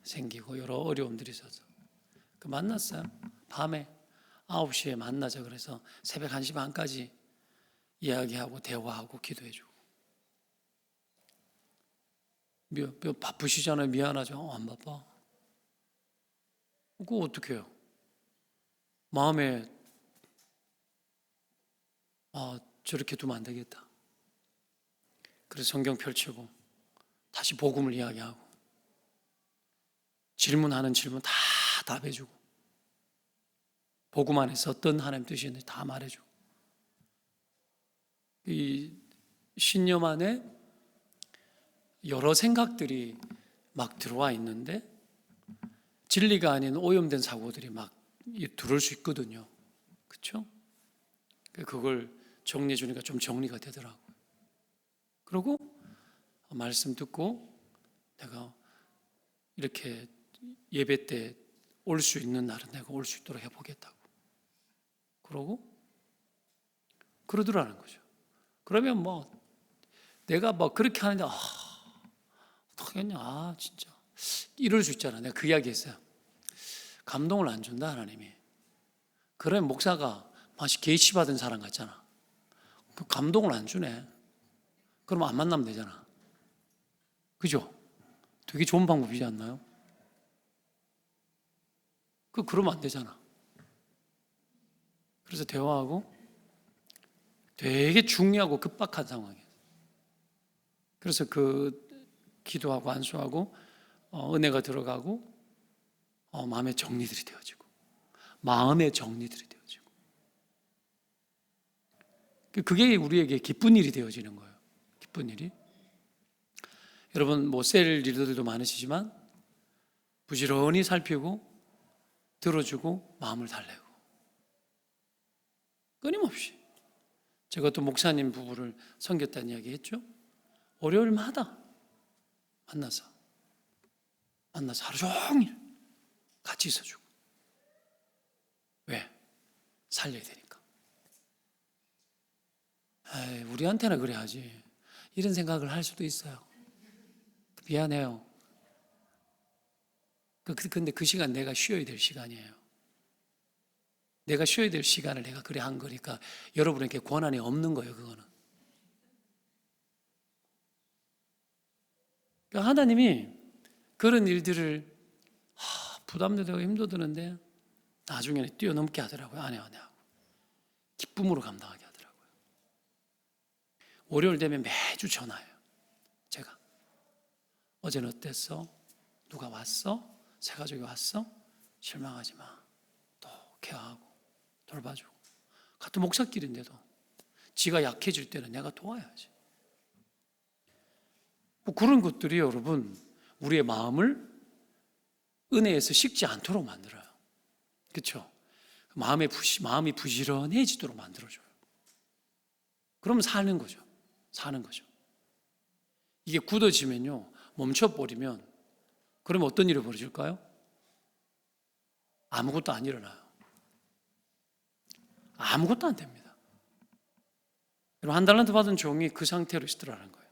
생기고 여러 어려움들이 있어서 만났어요. 밤에 9시에 만나자 그래서 새벽 1시 반까지 이야기하고 대화하고 기도해주고. 바쁘시잖아요. 미안하죠. 안 바빠. 그거 어떻게 해요? 마음에 저렇게 두면 안 되겠다. 그래서 성경 펼치고 다시 복음을 이야기하고 질문하는 질문 다 답해주고 복음 안에서 어떤 하나님 뜻이 있는지 다 말해주고 이 신념 안에 여러 생각들이 막 들어와 있는데 진리가 아닌 오염된 사고들이 막 들어올 수 있거든요. 그렇죠? 그걸 정리해 주니까 좀 정리가 되더라고요. 그리고 말씀 듣고 내가 이렇게 예배 때 올 수 있는 날은 내가 올 수 있도록 해보겠다고. 그러더라는 거죠. 그러면 내가 그렇게 하는데 어떡하겠냐 진짜 이럴 수 있잖아. 내가 그 이야기 했어요. 감동을 안 준다 하나님이. 그러면 목사가 마치 게이치 받은 사람 같잖아. 그 감동을 안 주네. 그러면 안 만나면 되잖아. 그죠? 되게 좋은 방법이지 않나요? 그러면 안 되잖아. 그래서 대화하고 되게 중요하고 급박한 상황이에요. 그래서 기도하고 안수하고 은혜가 들어가고 마음의 정리들이 되어지고 그게 우리에게 기쁜 일이 되어지는 거예요. 기쁜 일이. 여러분 셀 리더들도 많으시지만 부지런히 살피고 들어주고 마음을 달래고 끊임없이. 제가 또 목사님 부부를 섬겼다는 이야기 했죠. 월요일마다 만나서 하루 종일 같이 있어주고. 왜? 살려야 되니까. 우리한테나 그래야지. 이런 생각을 할 수도 있어요. 미안해요. 근데 그 시간 내가 쉬어야 될 시간이에요. 내가 쉬어야 될 시간을 내가 그래 한 거니까 여러분에게 권한이 없는 거예요, 그거는. 그러니까 하나님이 그런 일들을 부담도 되고 힘도 드는데 나중에는 뛰어넘게 하더라고요. 안 하고 기쁨으로 감당하게 하더라고요. 월요일 되면 매주 전화해요. 제가 어제는 어땠어? 누가 왔어? 새 가족이 왔어? 실망하지 마. 또 케어하고 돌봐주고. 같은 목사끼리인데도 지가 약해질 때는 내가 도와야지. 뭐 그런 것들이 여러분 우리의 마음을 은혜에서 식지 않도록 만들어요. 그렇죠? 마음이 부지런해지도록 만들어줘요. 그러면 사는 거죠. 이게 굳어지면요, 멈춰버리면 그러면 어떤 일이 벌어질까요? 아무것도 안 일어나요. 아무것도 안 됩니다. 여러분, 한 달란트 받은 종이 그 상태로 있으라는 거예요.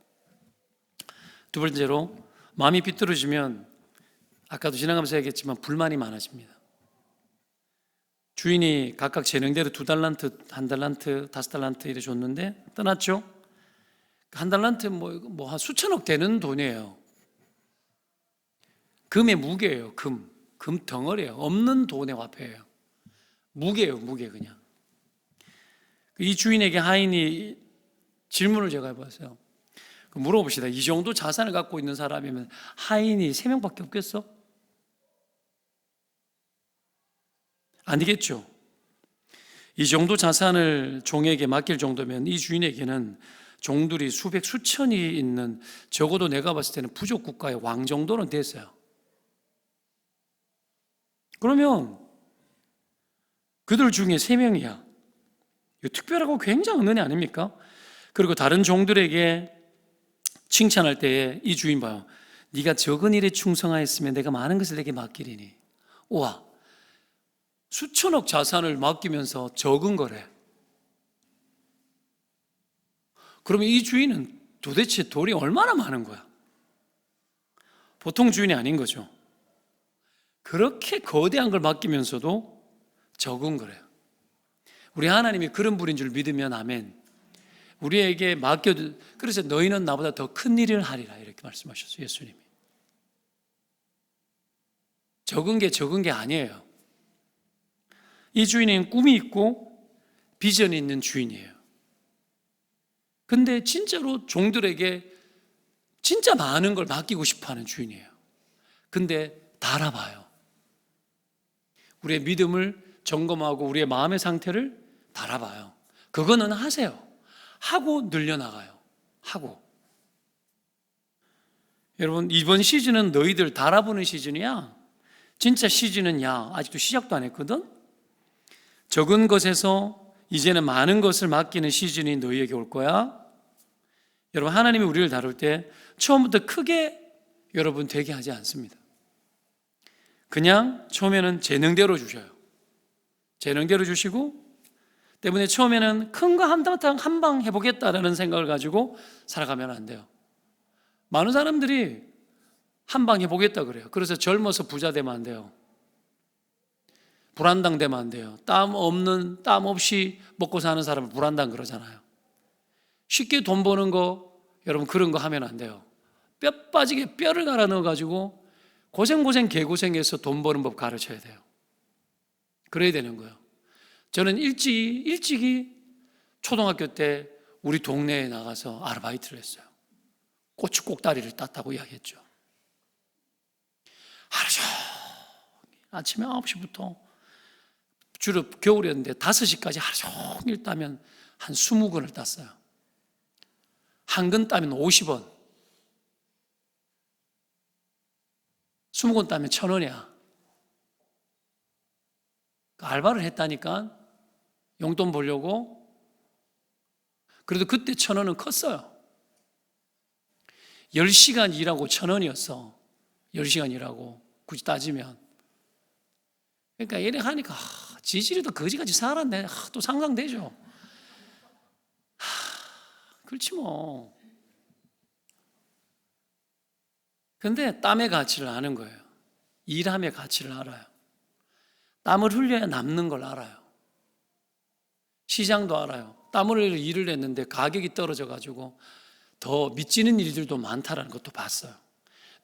두 번째로, 마음이 비뚤어지면 아까도 지나가면서 얘기했지만 불만이 많아집니다. 주인이 각각 재능대로 2달란트, 1달란트, 5달란트 이래 줬는데 떠났죠. 1달란트 뭐 한 수천억 되는 돈이에요. 금의 무게예요. 금 덩어리예요. 없는 돈의 화폐예요. 무게예요. 무게 그냥. 이 주인에게 하인이 질문을 제가 해봤어요. 물어봅시다. 이 정도 자산을 갖고 있는 사람이면 하인이 3명밖에 없겠어? 아니겠죠. 이 정도 자산을 종에게 맡길 정도면 이 주인에게는 종들이 수백 수천이 있는, 적어도 내가 봤을 때는 부족 국가의 왕 정도는 됐어요. 그러면 그들 중에 3명이야. 이거 특별하고 굉장한 은혜 아닙니까? 그리고 다른 종들에게 칭찬할 때에 이 주인 봐요. 네가 적은 일에 충성하였으면 내가 많은 것을 내게 맡기리니. 우와, 수천억 자산을 맡기면서 적은 거래. 그러면 이 주인은 도대체 돈이 얼마나 많은 거야? 보통 주인이 아닌 거죠. 그렇게 거대한 걸 맡기면서도 적은 거래요. 우리 하나님이 그런 분인 줄 믿으면 아멘. 우리에게 맡겨도, 그래서 너희는 나보다 더 큰 일을 하리라 이렇게 말씀하셨어요. 예수님이. 적은 게 아니에요. 이 주인은 꿈이 있고 비전이 있는 주인이에요. 근데 진짜로 종들에게 진짜 많은 걸 맡기고 싶어하는 주인이에요. 근데 다 알아봐요. 우리의 믿음을 점검하고 우리의 마음의 상태를 다 알아봐요. 그거는 하세요. 하고 늘려나가요. 하고. 여러분, 이번 시즌은 너희들 다 알아보는 시즌이야. 진짜 시즌은 아직도 시작도 안 했거든. 적은 것에서 이제는 많은 것을 맡기는 시즌이 너희에게 올 거야. 여러분, 하나님이 우리를 다룰 때 처음부터 크게 여러분 되게 하지 않습니다. 그냥 처음에는 재능대로 주셔요. 재능대로 주시고, 때문에 처음에는 큰 거 한 방 해보겠다라는 생각을 가지고 살아가면 안 돼요. 많은 사람들이 한 방 해보겠다 그래요. 그래서 젊어서 부자 되면 안 돼요. 불안당 되면 안 돼요. 땀 없이 먹고 사는 사람을 불안당 그러잖아요. 쉽게 돈 버는 거, 여러분 그런 거 하면 안 돼요. 뼈 빠지게 뼈를 갈아 넣어가지고 고생 개고생해서 돈 버는 법 가르쳐야 돼요. 그래야 되는 거예요. 저는 일찍이 초등학교 때 우리 동네에 나가서 아르바이트를 했어요. 고추 꼭다리를 땄다고 이야기했죠. 하루 종일 아침에 9시부터 주로 겨울이었는데 5시까지 하루 종일 따면 한 20근을 땄어요. 한 근 따면 50원. 20근 따면 1,000원이야. 알바를 했다니까, 용돈 벌려고. 그래도 그때 1,000원은 컸어요. 10시간 일하고 1,000원이었어. 10시간 일하고 굳이 따지면. 그러니까 이래 하니까 지지리도 거지같이 살았네. 또 상상되죠. 그렇지 뭐. 근데 땀의 가치를 아는 거예요. 일함의 가치를 알아요. 땀을 흘려야 남는 걸 알아요. 시장도 알아요. 땀을 흘려 일을 했는데 가격이 떨어져 가지고 더 미치는 일들도 많다라는 것도 봤어요.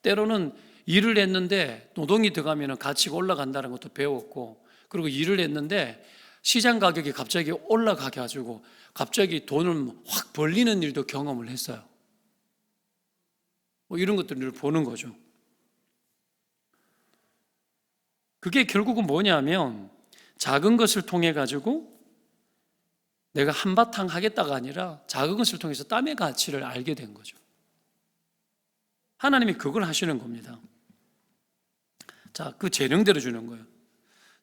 때로는 일을 했는데 노동이 들어가면 가치가 올라간다는 것도 배웠고, 그리고 일을 했는데 시장 가격이 갑자기 올라가게 가지고 갑자기 돈을 확 벌리는 일도 경험을 했어요. 뭐 이런 것들을 보는 거죠. 그게 결국은 뭐냐면 작은 것을 통해 가지고 내가 한바탕 하겠다가 아니라 작은 것을 통해서 땀의 가치를 알게 된 거죠. 하나님이 그걸 하시는 겁니다. 자, 그 재능대로 주는 거예요.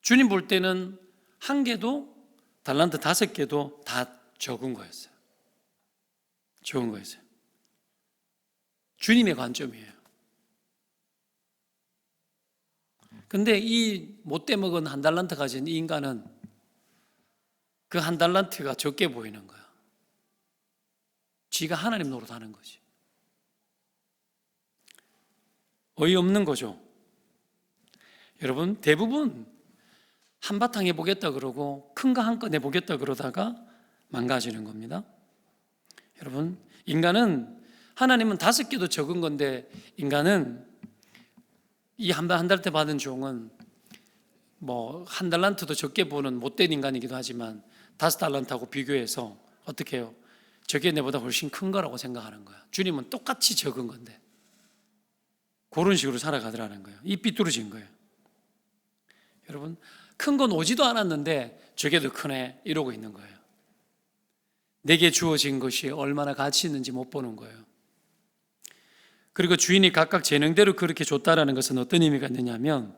주님 볼 때는 한 개도 달란트 5개도 다 적은 거였어요. 적은 거였어요. 주님의 관점이에요. 근데 이 못돼 먹은 1달란트 가진 이 인간은 그 1달란트가 적게 보이는 거야. 지가 하나님 노릇하는 거지. 어이없는 거죠. 여러분, 대부분 한바탕 해보겠다 그러고 큰 거 한껏 해보겠다 그러다가 망가지는 겁니다. 여러분, 인간은, 하나님은 5개도 적은 건데 인간은 이 한 달 때 받은 종은 뭐 1달란트도 적게 보는 못된 인간이기도 하지만 5달란트하고 비교해서 어떻게 해요? 저게 내보다 훨씬 큰 거라고 생각하는 거야. 주님은 똑같이 적은 건데 그런 식으로 살아가더라는 거예요. 이 삐뚤어진 거예요. 여러분, 큰 건 오지도 않았는데 저게 더 크네 이러고 있는 거예요. 내게 주어진 것이 얼마나 가치 있는지 못 보는 거예요. 그리고 주인이 각각 재능대로 그렇게 줬다라는 것은 어떤 의미가 있느냐면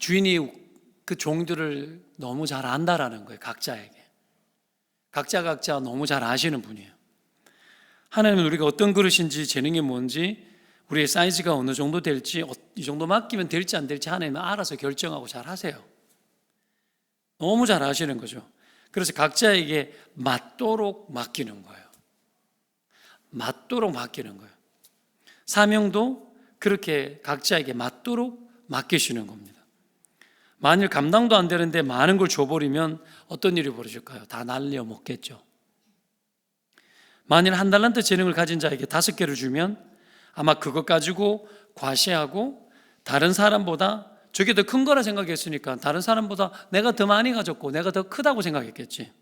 주인이 그 종들을 너무 잘 안다라는 거예요. 각자에게. 각자 너무 잘 아시는 분이에요. 하나님은 우리가 어떤 그릇인지, 재능이 뭔지, 우리의 사이즈가 어느 정도 될지, 이 정도 맡기면 될지 안 될지 하나님은 알아서 결정하고 잘 하세요. 너무 잘 아시는 거죠. 그래서 각자에게 맞도록 맡기는 거예요. 맞도록 맡기는 거예요. 사명도 그렇게 각자에게 맞도록 맡기시는 겁니다. 만일 감당도 안 되는데 많은 걸 줘버리면 어떤 일이 벌어질까요? 다 날려 먹겠죠. 만일 1달란트 재능을 가진 자에게 5개를 주면 아마 그것 가지고 과시하고 다른 사람보다 저게 더 큰 거라 생각했으니까 다른 사람보다 내가 더 많이 가졌고 내가 더 크다고 생각했겠지.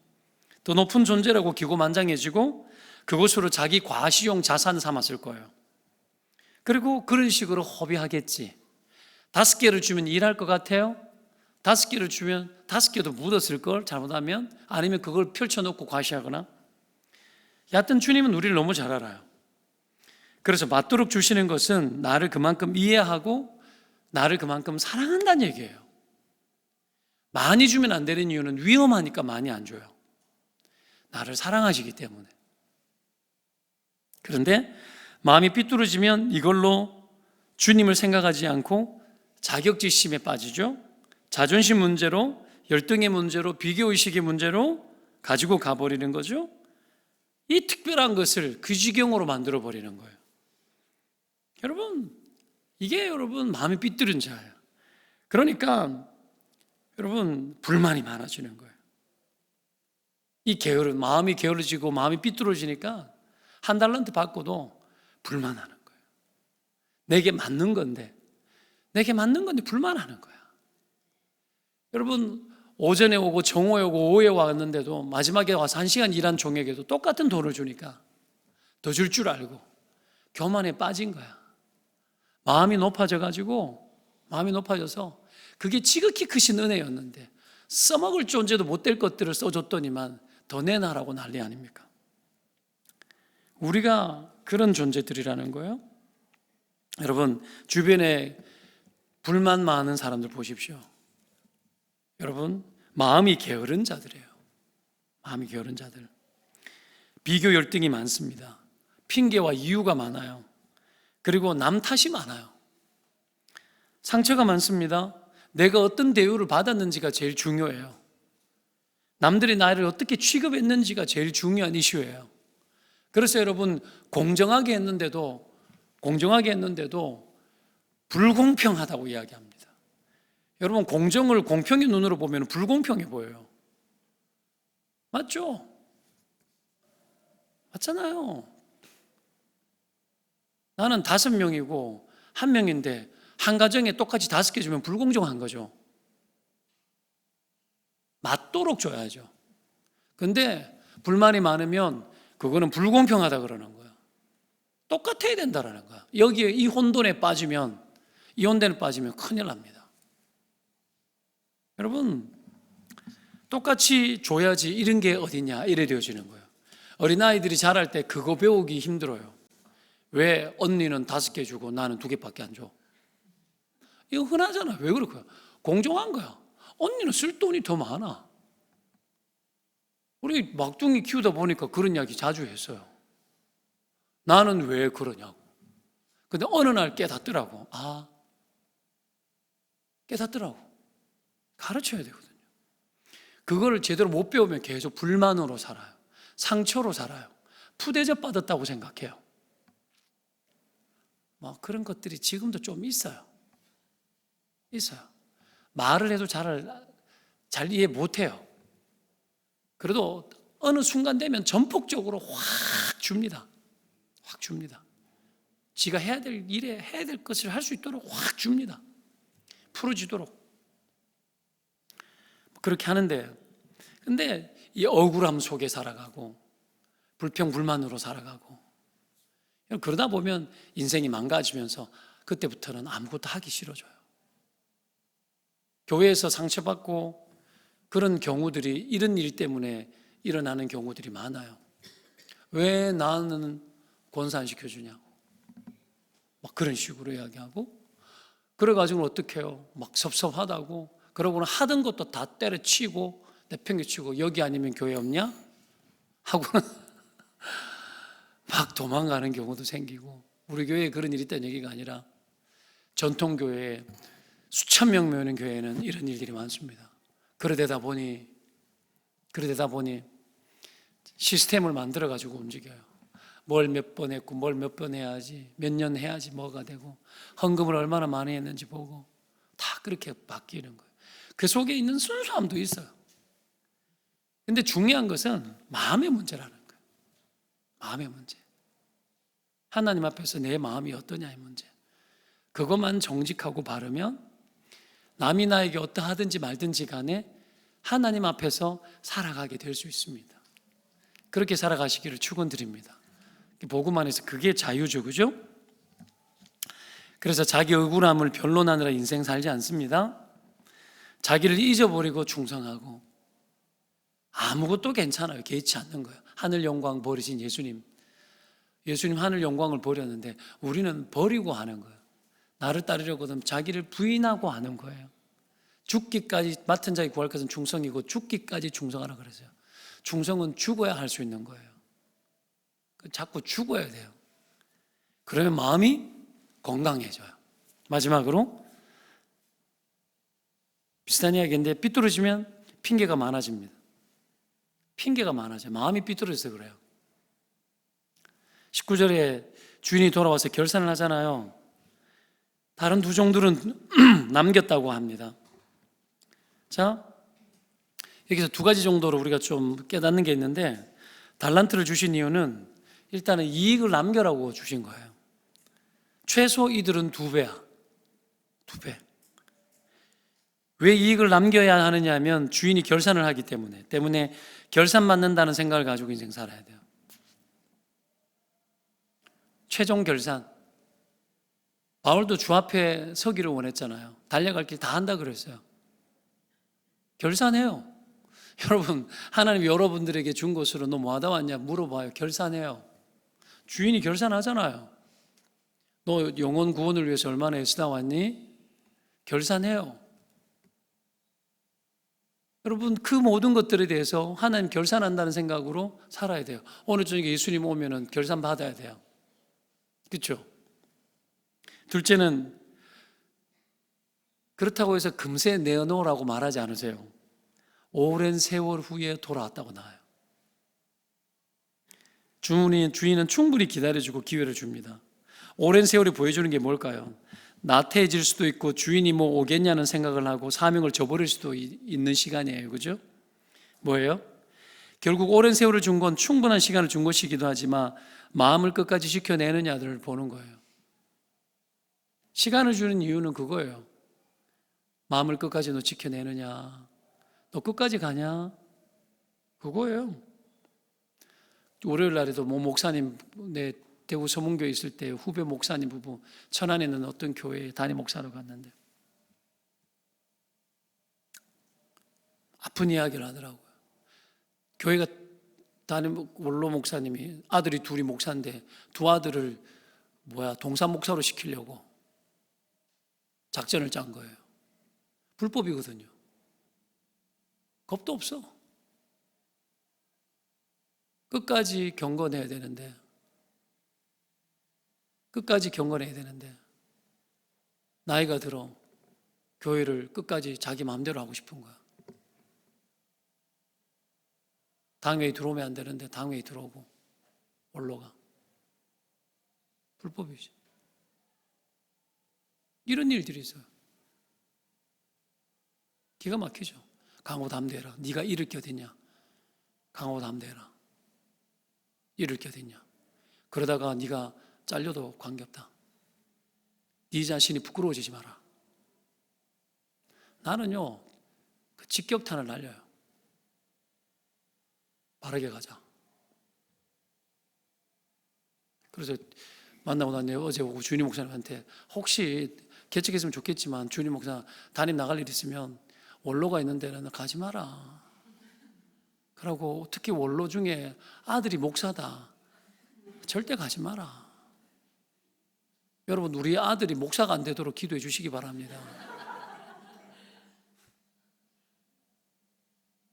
더 높은 존재라고 기고만장해지고 그것으로 자기 과시용 자산 삼았을 거예요. 그리고 그런 식으로 허비하겠지. 5개를 주면 일할 것 같아요? 5개를 주면 5개도 묻었을 걸, 잘못하면. 아니면 그걸 펼쳐놓고 과시하거나. 여하튼 주님은 우리를 너무 잘 알아요. 그래서 맞도록 주시는 것은 나를 그만큼 이해하고 나를 그만큼 사랑한다는 얘기예요. 많이 주면 안 되는 이유는 위험하니까 많이 안 줘요. 나를 사랑하시기 때문에. 그런데 마음이 삐뚤어지면 이걸로 주님을 생각하지 않고 자격지심에 빠지죠. 자존심 문제로, 열등의 문제로, 비교의식의 문제로 가지고 가버리는 거죠. 이 특별한 것을 그 지경으로 만들어버리는 거예요. 여러분, 이게 여러분 마음이 삐뚤은 자예요. 그러니까 여러분 불만이 많아지는 거예요. 이 게으른 마음이 게으르지고 마음이 삐뚤어지니까 1달란트 받고도 불만하는 거예요. 내게 맞는 건데 불만하는 거야. 여러분, 오전에 오고 정오에 오고 오후에 왔는데도 마지막에 와서 1시간 일한 종에게도 똑같은 돈을 주니까 더 줄 줄 알고 교만에 빠진 거야. 마음이 높아져서 그게 지극히 크신 은혜였는데 써먹을 존재도 못 될 것들을 써줬더니만 더 내놔라고 난리 아닙니까? 우리가 그런 존재들이라는 거예요. 여러분, 주변에 불만 많은 사람들 보십시오. 여러분, 마음이 게으른 자들이에요. 마음이 게으른 자들. 비교 열등이 많습니다. 핑계와 이유가 많아요. 그리고 남 탓이 많아요. 상처가 많습니다. 내가 어떤 대우를 받았는지가 제일 중요해요. 남들이 나를 어떻게 취급했는지가 제일 중요한 이슈예요. 그래서 여러분, 공정하게 했는데도 공정하게 했는데도 불공평하다고 이야기합니다. 여러분, 공정을 공평의 눈으로 보면 불공평해 보여요. 맞죠? 맞잖아요. 나는 5명이고 1명인데 한 가정에 똑같이 5개 주면 불공정한 거죠. 맞도록 줘야죠. 근데 불만이 많으면 그거는 불공평하다 그러는 거야. 똑같아야 된다라는 거야. 여기에 이 혼돈에 빠지면, 이 혼돈에 빠지면 큰일 납니다. 여러분, 똑같이 줘야지 이런 게 어디냐 이래 되어지는 거예요. 어린아이들이 자랄 때 그거 배우기 힘들어요. 왜 언니는 5개 주고 나는 2개밖에 안 줘? 이거 흔하잖아. 왜 그럴까요? 공정한 거야. 언니는 쓸 돈이 더 많아. 우리 막둥이 키우다 보니까 그런 이야기 자주 했어요. 나는 왜 그러냐고. 근데 어느 날 깨닫더라고. 깨닫더라고. 가르쳐야 되거든요. 그걸 제대로 못 배우면 계속 불만으로 살아요. 상처로 살아요. 푸대접 받았다고 생각해요. 그런 것들이 지금도 좀 있어요. 말을 해도 잘 이해 못 해요. 그래도 어느 순간 되면 전폭적으로 확 줍니다. 지가 해야 될 일에 해야 될 것을 할 수 있도록 확 줍니다. 풀어지도록. 그렇게 하는데, 근데 이 억울함 속에 살아가고 불평불만으로 살아가고 그러다 보면 인생이 망가지면서 그때부터는 아무것도 하기 싫어져요. 교회에서 상처받고 그런 경우들이 이런 일 때문에 일어나는 경우들이 많아요. 왜 나는 권사 안 시켜주냐고 막 그런 식으로 이야기하고, 그래가지고 어떻게 해요? 막 섭섭하다고, 그러고는 하던 것도 다 때려치고 내팽개치고 여기 아니면 교회 없냐? 하고는 막 도망가는 경우도 생기고. 우리 교회에 그런 일이 있다는 얘기가 아니라 전통교회에 수천 명 모이는 교회에는 이런 일들이 많습니다. 그러다 보니 시스템을 만들어가지고 움직여요. 뭘 몇 번 했고 뭘 몇 번 해야지, 몇 년 해야지 뭐가 되고, 헌금을 얼마나 많이 했는지 보고 다 그렇게 바뀌는 거예요. 그 속에 있는 순수함도 있어요. 근데 중요한 것은 마음의 문제라는 거예요. 마음의 문제. 하나님 앞에서 내 마음이 어떠냐의 문제. 그것만 정직하고 바르면 남이 나에게 어떠하든지 말든지 간에 하나님 앞에서 살아가게 될 수 있습니다. 그렇게 살아가시기를 축원드립니다. 복음 안에서 그게 자유죠, 그죠? 그래서 자기 억울함을 변론하느라 인생 살지 않습니다. 자기를 잊어버리고 충성하고 아무것도 괜찮아요. 개의치 않는 거예요. 하늘 영광 버리신 예수님 하늘 영광을 버렸는데 우리는 버리고 하는 거예요. 나를 따르려거든 자기를 부인하고 하는 거예요. 죽기까지, 맡은 자에게 구할 것은 충성이고 죽기까지 충성하라 그랬어요. 충성은 죽어야 할 수 있는 거예요. 자꾸 죽어야 돼요. 그러면 마음이 건강해져요. 마지막으로 비슷한 이야기인데, 삐뚤어지면 핑계가 많아집니다. 핑계가 많아져요. 마음이 삐뚤어져서 그래요. 19절에 주인이 돌아와서 결산을 하잖아요. 다른 2종들은 남겼다고 합니다. 자, 여기서 2가지 정도로 우리가 좀 깨닫는 게 있는데, 달란트를 주신 이유는 일단은 이익을 남겨라고 주신 거예요. 최소 이들은 2배야. 2배. 왜 이익을 남겨야 하느냐 하면 주인이 결산을 하기 때문에 결산 받는다는 생각을 가지고 인생 살아야 돼요. 최종 결산. 바울도 주 앞에 서기를 원했잖아요. 달려갈 길 다 한다 그랬어요. 결산해요. 여러분, 하나님이 여러분들에게 준 것으로 너 뭐 하다 왔냐 물어봐요. 결산해요. 주인이 결산하잖아요. 너 영혼 구원을 위해서 얼마나 애쓰다 왔니? 결산해요. 여러분, 그 모든 것들에 대해서 하나님 결산한다는 생각으로 살아야 돼요. 오늘 저녁에 예수님 오면은 결산 받아야 돼요. 그렇죠? 둘째는 그렇다고 해서 금세 내어놓으라고 말하지 않으세요. 오랜 세월 후에 돌아왔다고 나와요. 주인은 충분히 기다려주고 기회를 줍니다. 오랜 세월이 보여주는 게 뭘까요? 나태해질 수도 있고 주인이 뭐 오겠냐는 생각을 하고 사명을 저버릴 수도 있는 시간이에요. 그죠? 뭐예요? 결국 오랜 세월을 준 건 충분한 시간을 준 것이기도 하지만 마음을 끝까지 지켜내느냐를 보는 거예요. 시간을 주는 이유는 그거예요. 마음을 끝까지 너 지켜내느냐, 너 끝까지 가냐, 그거예요. 월요일 날에도 뭐 목사님, 대구 서문교에 있을 때 후배 목사님 부부 천안에 있는 어떤 교회에 담임 목사로 갔는데 아픈 이야기를 하더라고요. 교회가 담임 원로 목사님이 아들이 둘이 목사인데 두 아들을 동산 목사로 시키려고 작전을 짠 거예요. 불법이거든요. 겁도 없어. 끝까지 경건해야 되는데 나이가 들어 교회를 끝까지 자기 마음대로 하고 싶은 거야. 당회에 들어오면 안 되는데 당회에 들어오고 원로가 불법이지. 이런 일들이 있어요. 기가 막히죠. 강호 담대해라. 네가 이럴 게 어딨냐. 강호 담대해라. 이럴 게 어딨냐. 그러다가 네가 잘려도 관계없다. 네 자신이 부끄러워지지 마라. 나는요, 그 직격탄을 날려요. 바르게 가자. 그래서 만나고 난 어제 오고 주님 목사님한테 혹시 개척했으면 좋겠지만 주님 목사 담임 나갈 일 있으면 원로가 있는 데는 가지 마라. 그러고 특히 원로 중에 아들이 목사다. 절대 가지 마라. 여러분, 우리 아들이 목사가 안 되도록 기도해 주시기 바랍니다.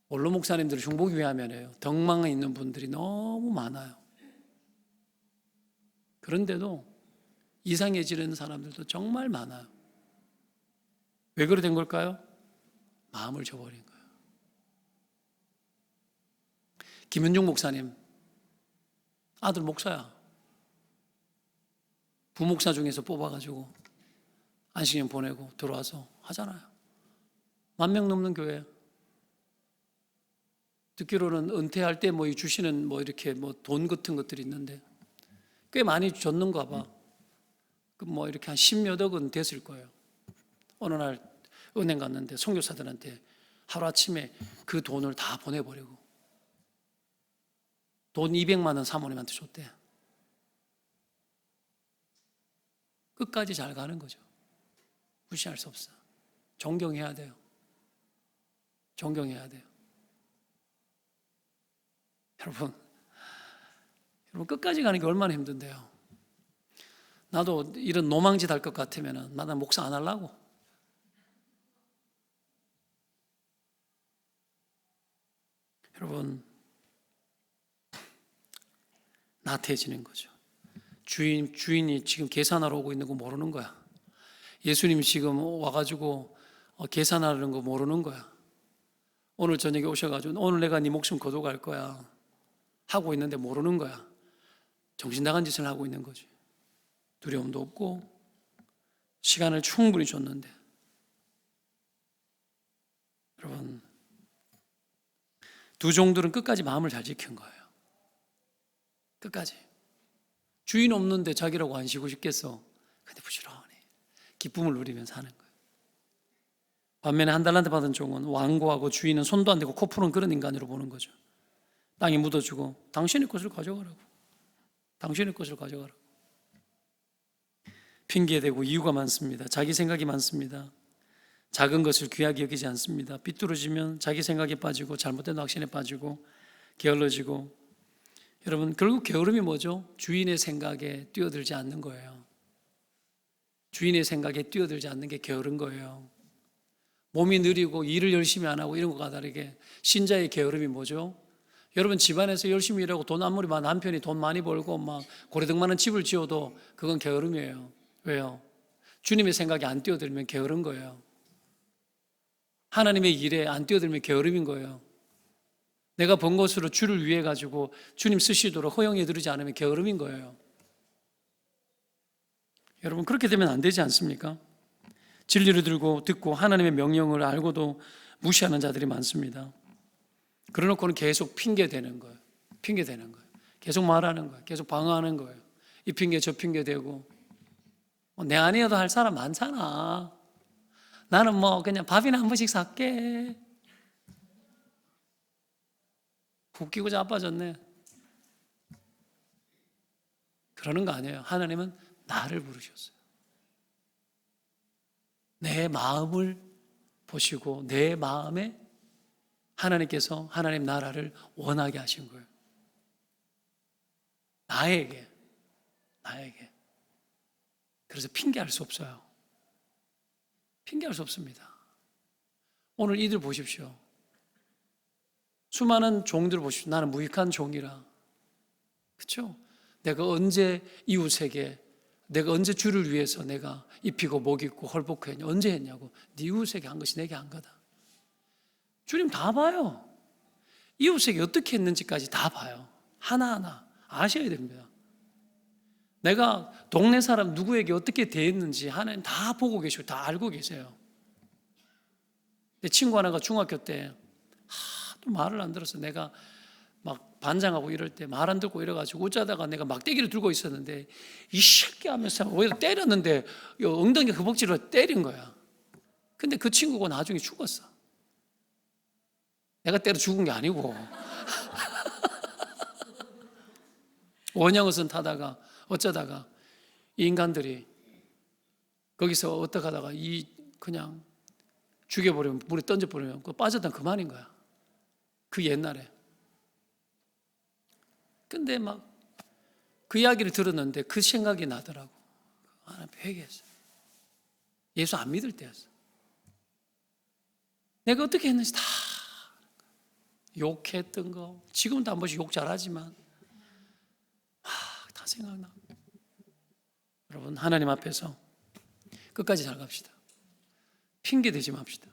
원로 목사님들이 흉보기 하면요 덕망에 있는 분들이 너무 많아요. 그런데도 이상해지는 사람들도 정말 많아요. 왜 그래 된 걸까요? 마음을 저버린 거예요. 김은중 목사님 아들 목사야. 부목사 중에서 뽑아가지고 안식년 보내고 들어와서 하잖아요. 10,000명 넘는 교회. 듣기로는 은퇴할 때 뭐 주시는 뭐 이렇게 뭐 돈 같은 것들이 있는데 꽤 많이 줬는가 봐. 그 뭐 이렇게 한 10몇 억은 됐을 거예요. 어느 날 은행 갔는데 선교사들한테 하루아침에 그 돈을 다 보내버리고 돈 200만 원 사모님한테 줬대. 끝까지 잘 가는 거죠. 무시할 수 없어. 존경해야 돼요. 존경해야 돼요. 여러분 끝까지 가는 게 얼마나 힘든데요. 나도 이런 노망짓 할 것 같으면 나는 목사 안 하려고. 여러분 나태해지는 거죠. 주인이 지금 계산하러 오고 있는 거 모르는 거야. 예수님이 지금 와가지고 계산하는 거 모르는 거야. 오늘 저녁에 오셔가지고 오늘 내가 네 목숨 거둬갈 거야 하고 있는데 모르는 거야. 정신 나간 짓을 하고 있는 거지. 두려움도 없고 시간을 충분히 줬는데. 여러분 두 종들은 끝까지 마음을 잘 지킨 거예요. 끝까지. 주인 없는데 자기라고 안 쉬고 싶겠어. 근데 부지런히 기쁨을 누리면서 사는 거예요. 반면에 한 달란트 받은 종은 완고하고 주인은 손도 안 대고 코 푸는 그런 인간으로 보는 거죠. 땅에 묻어주고 당신의 것을 가져가라고. 당신의 것을 가져가라고. 핑계대고 이유가 많습니다. 자기 생각이 많습니다. 작은 것을 귀하게 여기지 않습니다. 삐뚤어지면 자기 생각에 빠지고 잘못된 확신에 빠지고 게을러지고. 여러분 결국 게으름이 뭐죠? 주인의 생각에 뛰어들지 않는 거예요. 주인의 생각에 뛰어들지 않는 게 게으른 거예요. 몸이 느리고 일을 열심히 안 하고 이런 것과 다르게 신자의 게으름이 뭐죠? 여러분 집안에서 열심히 일하고 돈 아무리 남편이 돈 많이 벌고 막 고래등만한 집을 지어도 그건 게으름이에요. 왜요? 주님의 생각에 안 뛰어들면 게으른 거예요. 하나님의 일에 안 뛰어들면 게으름인 거예요. 내가 번 것으로 주를 위해 가지고 주님 쓰시도록 허용해 드리지 않으면 게으름인 거예요. 여러분, 그렇게 되면 안 되지 않습니까? 진리를 들고 듣고 하나님의 명령을 알고도 무시하는 자들이 많습니다. 그러놓고는 계속 핑계대는 거예요. 핑계대는 거예요. 계속 말하는 거예요. 계속 방어하는 거예요. 이 핑계 저 핑계 대고, 내 아니어도 할 사람 많잖아. 나는 뭐 그냥 밥이나 한 번씩 살게. 웃기고 자빠졌네. 그러는 거 아니에요. 하나님은 나를 부르셨어요. 내 마음을 보시고 내 마음에 하나님께서 하나님 나라를 원하게 하신 거예요. 나에게. 그래서 핑계할 수 없어요. 핑계할 수 없습니다. 오늘 이들 보십시오. 수많은 종들 보십시오. 나는 무익한 종이라. 그렇죠? 내가 언제 이웃에게, 내가 언제 주를 위해서 내가 입히고 먹이고 헐벗고 언제 했냐고. 네 이웃에게 한 것이 내게 한 거다. 주님 다 봐요. 이웃에게 어떻게 했는지까지 다 봐요. 하나하나 아셔야 됩니다. 내가 동네 사람 누구에게 어떻게 대했는지 하나님 다 보고 계시고 다 알고 계세요. 내 친구 하나가 중학교 때 또 말을 안 들어서 내가 막 반장하고 이럴 때 말 안 듣고 이래가지고 어쩌다가 내가 막대기를 들고 있었는데 이 새끼 하면서 오히려 때렸는데 엉덩이 허벅지로 때린 거야. 근데 그 친구가 나중에 죽었어. 내가 때려 죽은 게 아니고 원양어선 타다가 어쩌다가 이 인간들이 거기서 어떻게 하다가 그냥 죽여버리면 물에 던져버리면 빠졌다 그만인 거야. 그 옛날에. 근데 막 그 이야기를 들었는데 그 생각이 나더라고. 하나님 회개했어. 예수 안 믿을 때였어. 내가 어떻게 했는지 다 욕했던 거. 지금도 한 번씩 욕 잘하지만 다 생각나. 여러분, 하나님 앞에서 끝까지 잘 갑시다. 핑계 대지 맙시다.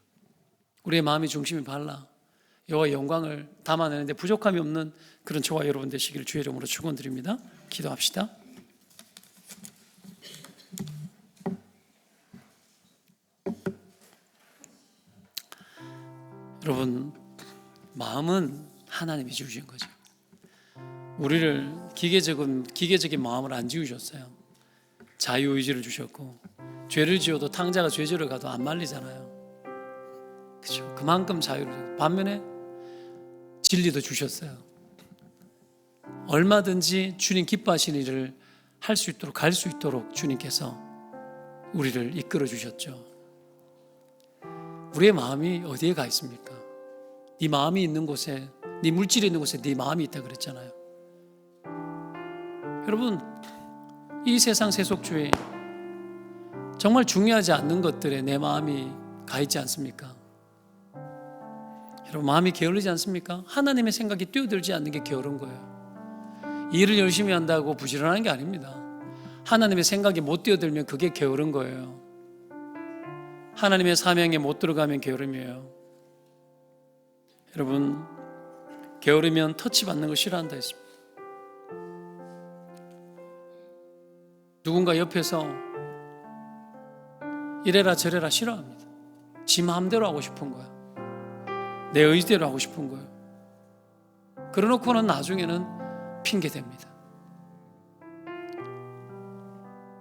우리의 마음이 중심이 발라 여호와의 영광을 담아내는데 부족함이 없는 그런 저와 여러분 되시기를 주의 이름으로 축원드립니다. 기도합시다. 여러분, 마음은 하나님이 지으신 거죠. 우리를 기계적인 마음을 안 지으셨어요. 자유의지를 주셨고, 죄를 지어도 탕자가 죄지러 가도 안 말리잖아요. 그렇죠? 그만큼 자유를 주고, 반면에 진리도 주셨어요. 얼마든지 주님 기뻐하시는 일을 할 수 있도록, 갈 수 있도록 주님께서 우리를 이끌어 주셨죠. 우리의 마음이 어디에 가 있습니까? 네 마음이 있는 곳에, 네 물질이 있는 곳에 네 마음이 있다 그랬잖아요. 여러분, 이 세상 세속주의 정말 중요하지 않는 것들에 내 마음이 가 있지 않습니까? 여러분, 마음이 게을르지 않습니까? 하나님의 생각이 뛰어들지 않는 게 게으른 거예요. 일을 열심히 한다고 부지런한 게 아닙니다. 하나님의 생각이 못 뛰어들면 그게 게으른 거예요. 하나님의 사명에 못 들어가면 게으름이에요. 여러분, 게으르면 터치받는 거 싫어한다 했습니다. 누군가 옆에서 이래라 저래라 싫어합니다. 지 마음대로 하고 싶은 거야. 내 의지대로 하고 싶은 거예요. 그러놓고는 나중에는 핑계댑니다.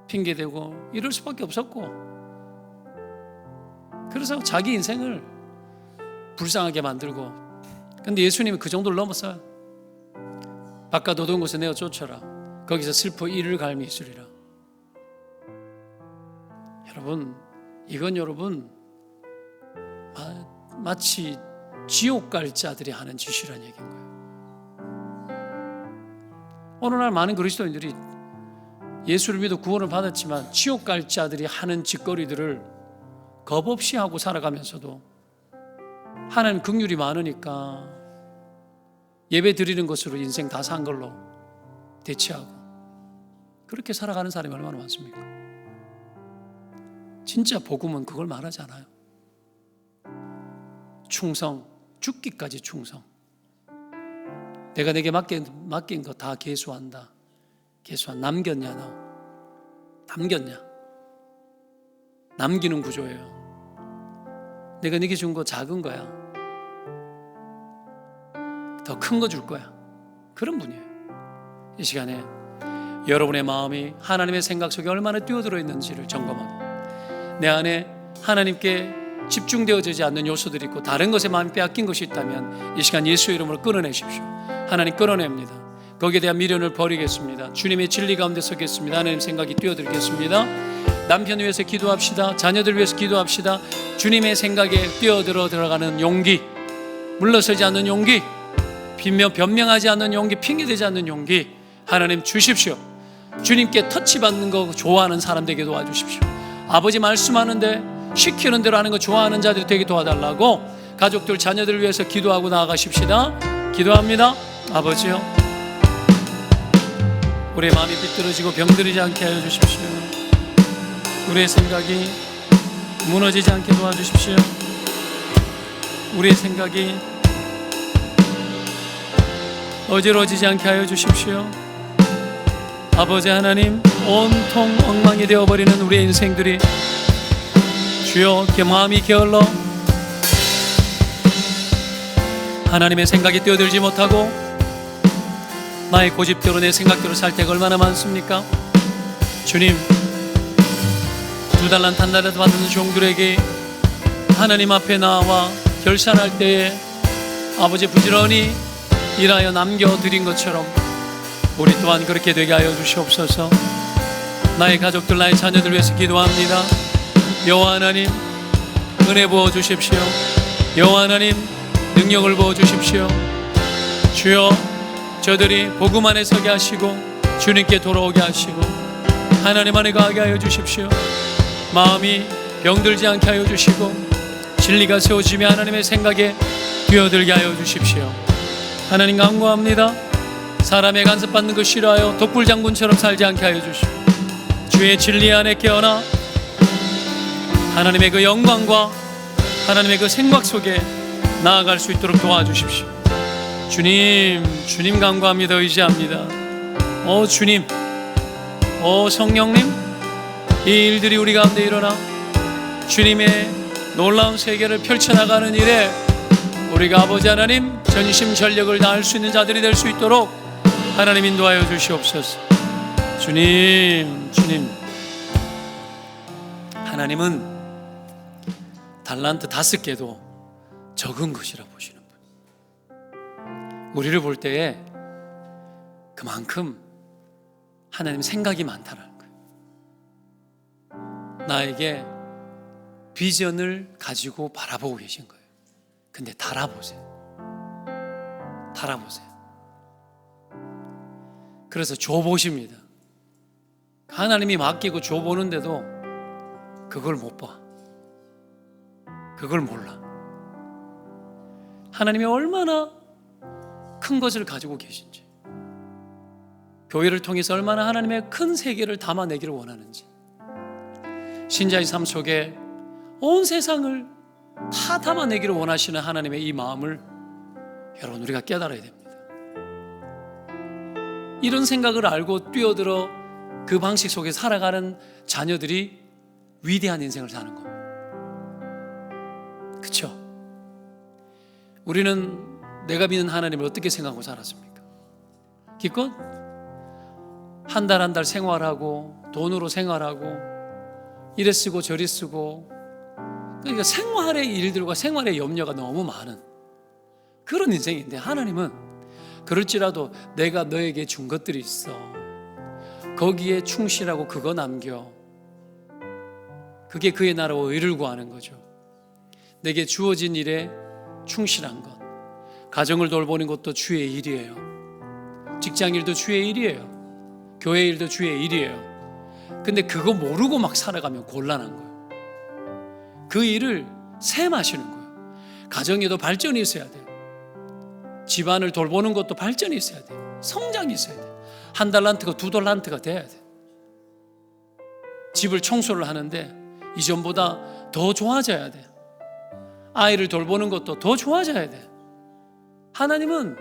핑계대고 이럴 수밖에 없었고, 그래서 자기 인생을 불쌍하게 만들고. 근데 예수님이 그 정도를 넘었어요. 바깥 어두운 곳에 내어 쫓아라. 거기서 슬퍼 이를 갈미 있으리라. 여러분, 이건 여러분 마치 지옥 갈 자들이 하는 짓이라는 얘기인 거예요. 오늘날 많은 그리스도인들이 예수를 믿어 구원을 받았지만 지옥 갈 자들이 하는 짓거리들을 겁없이 하고 살아가면서도 하나님 긍휼이 많으니까 예배 드리는 것으로 인생 다 산 걸로 대체하고 그렇게 살아가는 사람이 얼마나 많습니까? 진짜 복음은 그걸 말하지 않아요. 충성, 죽기까지 충성. 내가 내게 맡긴 거 다 계수한다. 계수한 남겼냐 너? 남겼냐? 남기는 구조예요. 내가 네게 준 거 작은 거야. 더 큰 거 줄 거야. 그런 분이에요. 이 시간에 여러분의 마음이 하나님의 생각 속에 얼마나 뛰어들어 있는지를 점검하고, 내 안에 하나님께 집중되어지지 않는 요소들이 있고 다른 것에 마음이 빼앗긴 것이 있다면 이 시간 예수의 이름으로 끊어내십시오. 하나님 끊어냅니다. 거기에 대한 미련을 버리겠습니다. 주님의 진리 가운데 서겠습니다. 하나님 생각이 뛰어들겠습니다. 남편 위해서 기도합시다. 자녀들 위해서 기도합시다. 주님의 생각에 들어가는 용기, 물러서지 않는 용기, 변명하지 않는 용기, 핑계대지 않는 용기 하나님 주십시오. 주님께 터치받는 거 좋아하는 사람 되게 도와주십시오. 아버지 말씀하는데 시키는 대로 하는 거 좋아하는 자들이 되게 도와달라고 가족들, 자녀들을 위해서 기도하고 나아가십시다. 기도합니다. 아버지요, 우리의 마음이 비뚤어지고 병들이지 않게 하여 주십시오. 우리의 생각이 무너지지 않게 도와주십시오. 우리의 생각이 어지러지지 않게 하여 주십시오. 아버지 하나님, 온통 엉망이 되어버리는 우리의 인생들이 주여 마음이 게을러 하나님의 생각에 뛰어들지 못하고 나의 고집대로 내 생각대로 살 때가 얼마나 많습니까? 주님, 2달란트 1달란트 받는 종들에게 하나님 앞에 나와 결산할 때에 아버지 부지런히 일하여 남겨드린 것처럼 우리 또한 그렇게 되게 하여 주시옵소서. 나의 가족들, 나의 자녀들 위해서 기도합니다. 여호와 하나님, 은혜 부어 주십시오. 여호와 하나님, 능력을 부어 주십시오. 주여, 저들이 복음 안에 서게 하시고 주님께 돌아오게 하시고 하나님 안에 거하게 하여 주십시오. 마음이 병들지 않게 하여 주시고 진리가 세워지며 하나님의 생각에 뛰어들게 하여 주십시오. 하나님 간구합니다. 사람의 간섭받는 것 싫어하여 독불장군처럼 살지 않게 하여 주시고 주의 진리 안에 깨어나 하나님의 그 영광과 하나님의 그 생각 속에 나아갈 수 있도록 도와주십시오. 주님 간구합니다. 의지합니다. 주님, 성령님, 이 일들이 우리 가운데 일어나 주님의 놀라운 세계를 펼쳐나가는 일에 우리가 아버지 하나님 전심 전력을 다할 수 있는 자들이 될 수 있도록 하나님 인도하여 주시옵소서. 주님, 하나님은 달란트 5개도 적은 것이라 보시는 분. 우리를 볼 때에 그만큼 하나님 생각이 많다는 거예요. 나에게 비전을 가지고 바라보고 계신 거예요. 근데 달아보세요. 그래서 줘보십니다. 하나님이 맡기고 줘보는데도 그걸 못 봐. 그걸 몰라. 하나님이 얼마나 큰 것을 가지고 계신지, 교회를 통해서 얼마나 하나님의 큰 세계를 담아내기를 원하는지, 신자의 삶 속에 온 세상을 다 담아내기를 원하시는 하나님의 이 마음을 여러분 우리가 깨달아야 됩니다. 이런 생각을 알고 뛰어들어 그 방식 속에 살아가는 자녀들이 위대한 인생을 사는 겁니다. 그렇죠? 우리는 내가 믿는 하나님을 어떻게 생각하고 살았습니까? 기껏 한 달 한 달 생활하고 돈으로 생활하고 이래 쓰고 저리 쓰고, 그러니까 생활의 일들과 생활의 염려가 너무 많은 그런 인생인데, 하나님은 그럴지라도 내가 너에게 준 것들이 있어. 거기에 충실하고 그거 남겨. 그게 그의 나라와 의를 구하는 거죠. 내게 주어진 일에 충실한 것. 가정을 돌보는 것도 주의 일이에요. 직장 일도 주의 일이에요. 교회 일도 주의 일이에요. 근데 그거 모르고 막 살아가면 곤란한 거예요. 그 일을 셈하시는 거예요. 가정에도 발전이 있어야 돼요. 집안을 돌보는 것도 발전이 있어야 돼요. 성장이 있어야 돼요. 1달란트가 2달란트가 돼야 돼요. 집을 청소를 하는데 이전보다 더 좋아져야 돼요. 아이를 돌보는 것도 더 좋아져야 돼요. 하나님은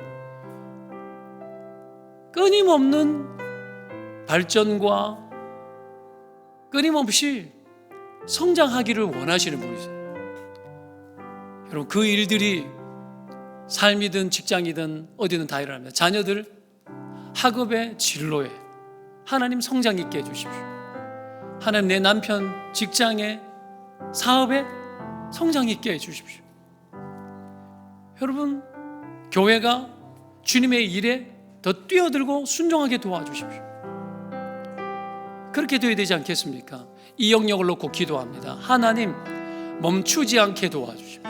끊임없는 발전과 끊임없이 성장하기를 원하시는 분이세요. 여러분, 그 일들이 삶이든 직장이든 어디든 다 일어납니다. 자녀들 학업의 진로에 하나님 성장 있게 해주십시오. 하나님 내 남편 직장에 사업에 성장 있게 해주십시오. 여러분, 교회가 주님의 일에 더 뛰어들고 순종하게 도와주십시오. 그렇게 되어야 되지 않겠습니까? 이 영역을 놓고 기도합니다. 하나님, 멈추지 않게 도와주십시오.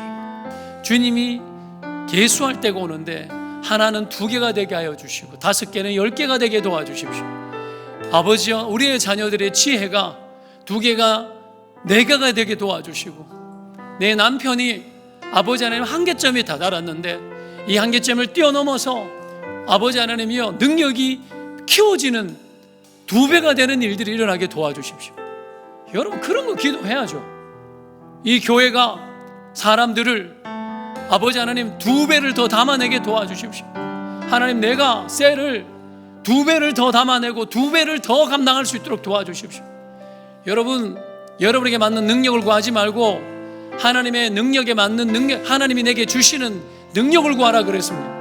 주님이 계수할 때가 오는데 하나는 2개가 되게 하여 주시고 5개는 10개가 되게 도와주십시오. 아버지여, 우리의 자녀들의 지혜가 2개가 4개가 되게 도와주시고, 내 남편이 아버지 하나님 한계점에 다다랐는데 이 한계점을 뛰어넘어서 아버지 하나님이여 능력이 키워지는 2배가 되는 일들이 일어나게 도와주십시오. 여러분, 그런 거 기도해야죠. 이 교회가 사람들을 아버지 하나님 2배를 더 담아내게 도와주십시오. 하나님, 내가 셀을 2배를 더 담아내고 2배를 더 감당할 수 있도록 도와주십시오. 여러분, 여러분에게 맞는 능력을 구하지 말고 하나님의 능력에 맞는 능력, 하나님이 내게 주시는 능력을 구하라 그랬습니다.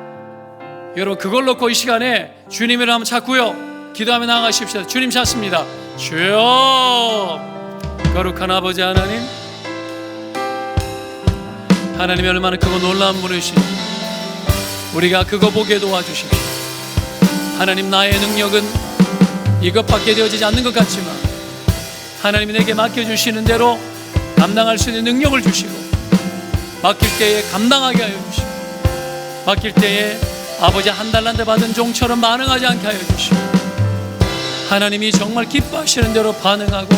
여러분, 그걸 놓고 이 시간에 주님을 한번 찾고요, 기도하며 나아가십시오. 주님 찾습니다. 주여, 거룩한 아버지 하나님, 하나님이 얼마나 크고 놀라운 분이시니 우리가 그거 보게 도와주십시오. 하나님, 나의 능력은 이것밖에 되어지지 않는 것 같지만 하나님이 내게 맡겨주시는 대로 감당할 수 있는 능력을 주시고, 맡길 때에 감당하게 하여 주시고, 맡길 때에 아버지 한 달란트 받은 종처럼 반응하지 않게 하여 주시고, 하나님이 정말 기뻐하시는 대로 반응하고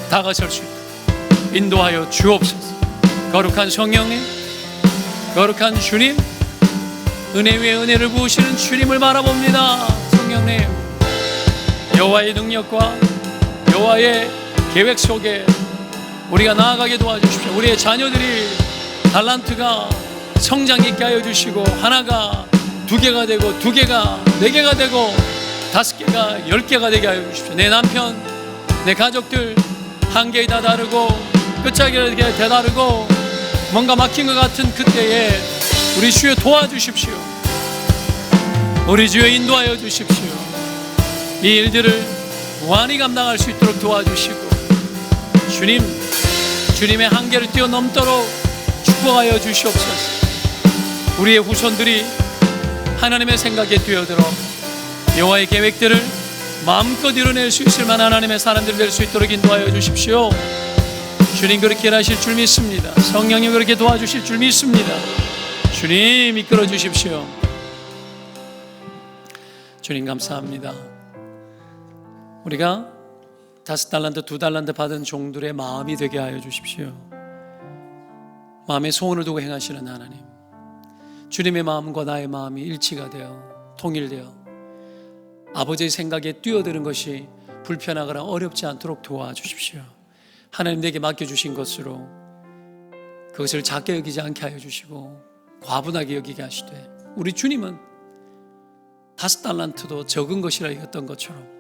다가설 수 있도록 인도하여 주옵소서. 거룩한 성령님, 거룩한 주님, 은혜 위에 은혜를 부으시는 주님을 바라봅니다. 성령님, 여호와의 능력과 여호와의 계획 속에 우리가 나아가게 도와주십시오. 우리의 자녀들이 달란트가 성장 있게 하여 주시고, 하나가 2개가 되고 2개가 4개가 되고 5개가 10개가 되게 하여 주십시오. 내 남편, 내 가족들 한계에 다 다르고 끝자리에 다 다르고 뭔가 막힌 것 같은 그때에 우리 주여 도와주십시오. 우리 주여 인도하여 주십시오. 이 일들을 무한히 감당할 수 있도록 도와주시고, 주님의 한계를 뛰어넘도록 축복하여 주시옵소서. 우리의 후손들이 하나님의 생각에 뛰어들어 여호와의 계획들을 마음껏 이뤄낼 수 있을 만한 하나님의 사람들 될 수 있도록 인도하여 주십시오. 주님, 그렇게 일하실 줄 믿습니다. 성령님, 그렇게 도와주실 줄 믿습니다. 주님, 이끌어 주십시오. 주님, 감사합니다. 우리가 5달란트, 2달란트 받은 종들의 마음이 되게 하여 주십시오. 마음에 소원을 두고 행하시는 하나님, 주님의 마음과 나의 마음이 일치가 되어 통일되어 아버지의 생각에 뛰어드는 것이 불편하거나 어렵지 않도록 도와주십시오. 하나님, 내게 맡겨주신 것으로 그것을 작게 여기지 않게 하여 주시고 과분하게 여기게 하시되, 우리 주님은 5달란트도 적은 것이라 여겼던 것처럼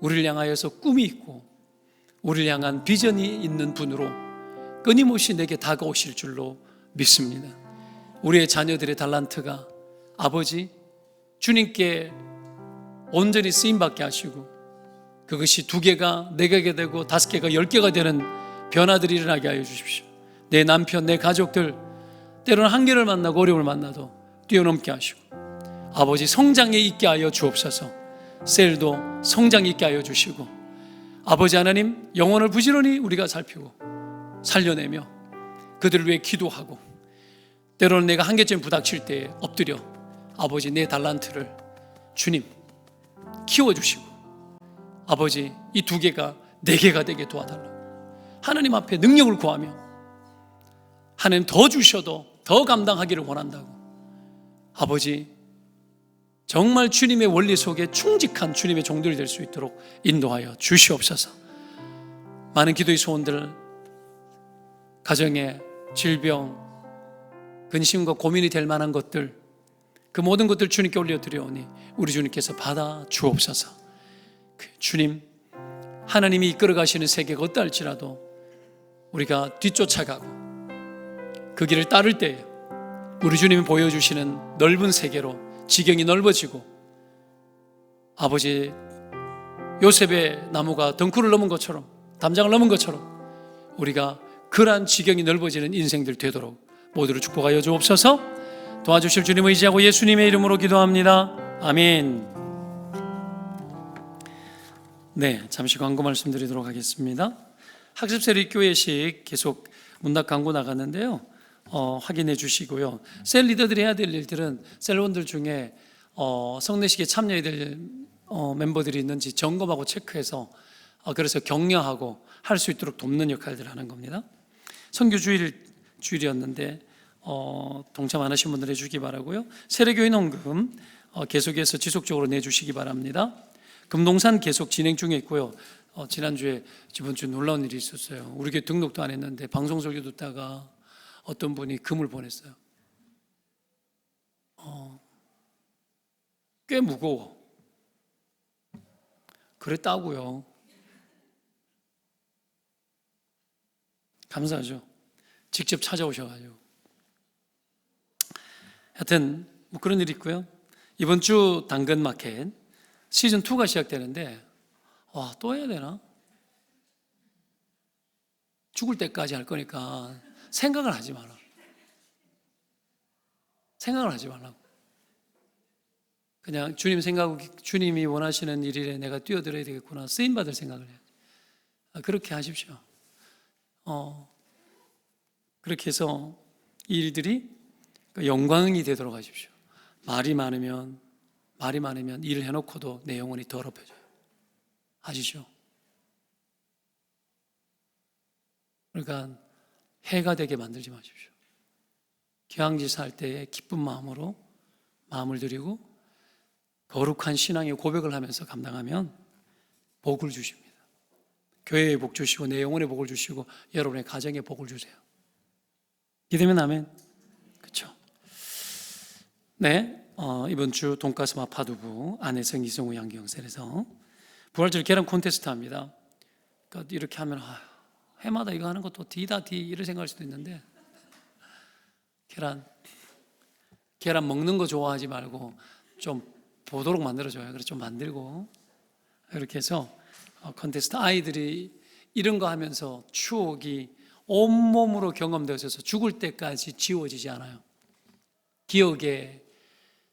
우리를 향하여서 꿈이 있고 우리를 향한 비전이 있는 분으로 끊임없이 내게 다가오실 줄로 믿습니다. 우리의 자녀들의 달란트가 아버지 주님께 온전히 쓰임받게 하시고 그것이 2개가 4개가 되고 5개가 10개가 되는 변화들이 일어나게 하여 주십시오. 내 남편, 내 가족들 때로는 한계를 만나고 어려움을 만나도 뛰어넘게 하시고, 아버지 성장에 있게 하여 주옵소서. 셀도 성장 있게 하여 주시고, 아버지 하나님, 영혼을 부지런히 우리가 살피고 살려내며 그들을 위해 기도하고, 때로는 내가 한계점 부닥칠 때에 엎드려 아버지 내 달란트를 주님 키워주시고, 아버지 이 2개가 4개가 되게 도와달라고 하나님 앞에 능력을 구하며, 하나님 더 주셔도 더 감당하기를 원한다고, 아버지 정말 주님의 원리 속에 충직한 주님의 종들이 될 수 있도록 인도하여 주시옵소서. 많은 기도의 소원들, 가정의 질병, 근심과 고민이 될 만한 것들, 그 모든 것들 주님께 올려드려오니 우리 주님께서 받아 주옵소서. 주님, 하나님이 이끌어 가시는 세계가 어떠할지라도 우리가 뒤쫓아가고 그 길을 따를 때에 우리 주님이 보여주시는 넓은 세계로 지경이 넓어지고 아버지 요셉의 나무가 덩굴을 넘은 것처럼 담장을 넘은 것처럼 우리가 그러한 지경이 넓어지는 인생들 되도록 모두를 축복하여 주옵소서. 도와주실 주님 의지하고 예수님의 이름으로 기도합니다. 아멘. 네, 잠시 광고 말씀드리도록 하겠습니다. 학습세리 교회식 계속 문답 광고 나갔는데요. 확인해 주시고요. 셀 리더들이 해야 될 일들은 셀원들 중에 성례식에 참여해야 될 멤버들이 있는지 점검하고 체크해서 그래서 격려하고 할 수 있도록 돕는 역할들을 하는 겁니다. 선교 주일이었는데 동참 안 하신 분들 해주기 바라고요. 세례교인 헌금 계속해서 지속적으로 내주시기 바랍니다. 금동산 계속 진행 중에 있고요. 지난주에 이번 주 놀라운 일이 있었어요. 우리 교회 등록도 안 했는데 방송 설교 듣다가 어떤 분이 금을 보냈어요. 꽤 무거워. 그랬다고요. 감사하죠. 직접 찾아오셔가지고. 하여튼 뭐 그런 일이 있고요. 이번 주 당근마켓 시즌2가 시작되는데 또 해야 되나? 죽을 때까지 할 거니까 생각을 하지 마라. 생각을 하지 말라고. 그냥 주님 생각하고 주님이 원하시는 일에 내가 뛰어들어야 되겠구나. 쓰임받을 생각을 해야지. 그렇게 하십시오. 그렇게 해서 이 일들이 영광이 되도록 하십시오. 말이 많으면 일을 해놓고도 내 영혼이 더럽혀져요. 아시죠? 그러니까 해가 되게 만들지 마십시오. 기왕지사 할 때에 기쁜 마음으로 마음을 드리고 거룩한 신앙의 고백을 하면서 감당하면 복을 주십니다. 교회에 복 주시고 내 영혼에 복을 주시고 여러분의 가정에 복을 주세요. 믿으면 아멘. 그렇죠? 네, 이번 주 돈가스 마파두부 안혜성 이성우 양경셀에서 부활절 계란 콘테스트 합니다. 그러니까 이렇게 하면 해마다 이거 하는 것도 D다 D 이런 생각할 수도 있는데 계란 먹는 거 좋아하지 말고 좀 보도록 만들어줘요. 그래서 좀 만들고 이렇게 해서 콘테스트 아이들이 이런 거 하면서 추억이 온몸으로 경험되어서 죽을 때까지 지워지지 않아요. 기억의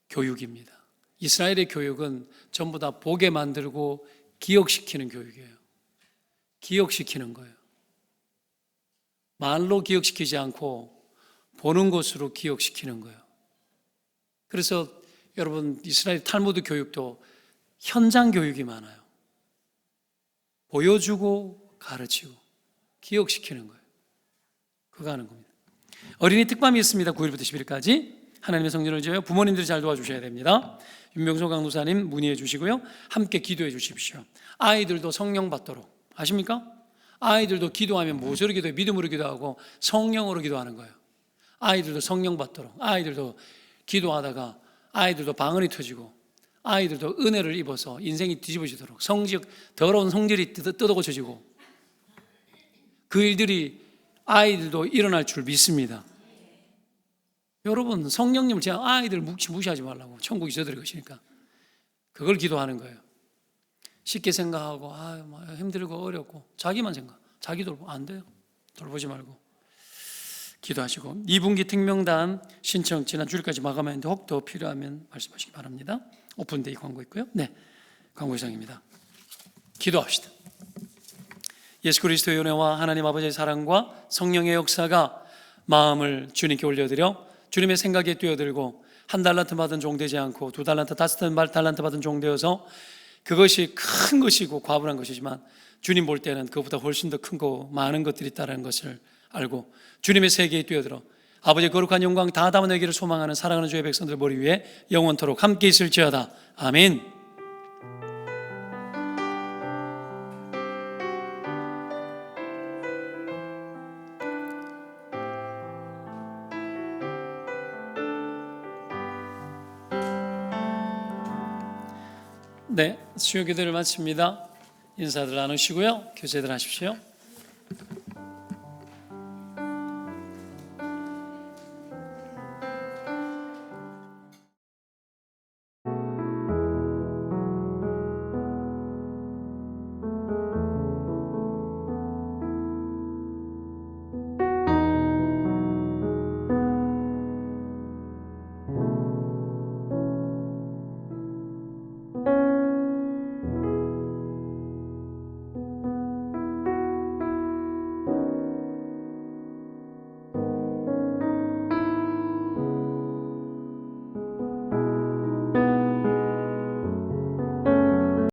교육입니다. 이스라엘의 교육은 전부 다 보게 만들고 기억시키는 교육이에요. 기억시키는 거예요. 말로 기억시키지 않고 보는 것으로 기억시키는 거예요. 그래서 여러분 이스라엘 탈무드 교육도 현장 교육이 많아요. 보여주고 가르치고 기억시키는 거예요. 그거 하는 겁니다. 어린이 특밤이 있습니다. 9일부터 10일까지 하나님의 성전을 지어요. 부모님들이 잘 도와주셔야 됩니다. 윤명소 강도사님 문의해 주시고요. 함께 기도해 주십시오. 아이들도 성령 받도록. 아십니까? 아이들도 기도하면 무엇으로 기도해요? 믿음으로 기도하고 성령으로 기도하는 거예요. 아이들도 성령 받도록. 아이들도 기도하다가 아이들도 방언이 터지고 아이들도 은혜를 입어서 인생이 뒤집어지도록 더러운 성질이 뜯어고쳐지고 그 일들이 아이들도 일어날 줄 믿습니다. 여러분 성령님을 제가 아이들 무시하지 말라고. 천국 있어드릴 것이니까 그걸 기도하는 거예요. 쉽게 생각하고 힘들고 어렵고 자기만 생각, 자기 돌보 안 돼요. 돌보지 말고 기도하시고 2분기 특명단 신청 지난 주일까지 마감했는데 혹 더 필요하면 말씀하시기 바랍니다. 오픈데이 광고 있고요. 네, 광고 이상입니다. 기도합시다. 예수 그리스도의 은혜와 하나님 아버지의 사랑과 성령의 역사가 마음을 주님께 올려드려 주님의 생각에 뛰어들고 1달란트 받은 종 되지 않고 2달란트, 5달란트 받은 종 되어서 그것이 큰 것이고 과분한 것이지만 주님 볼 때는 그것보다 훨씬 더 큰 거 많은 것들이 있다는 것을 알고 주님의 세계에 뛰어들어 아버지의 거룩한 영광 다 담은 내기를 소망하는 사랑하는 주의 백성들 머리 위에 영원토록 함께 있을지어다. 아멘. 네, 수요 기도를 마칩니다. 인사들 나누시고요. 교제들 하십시오.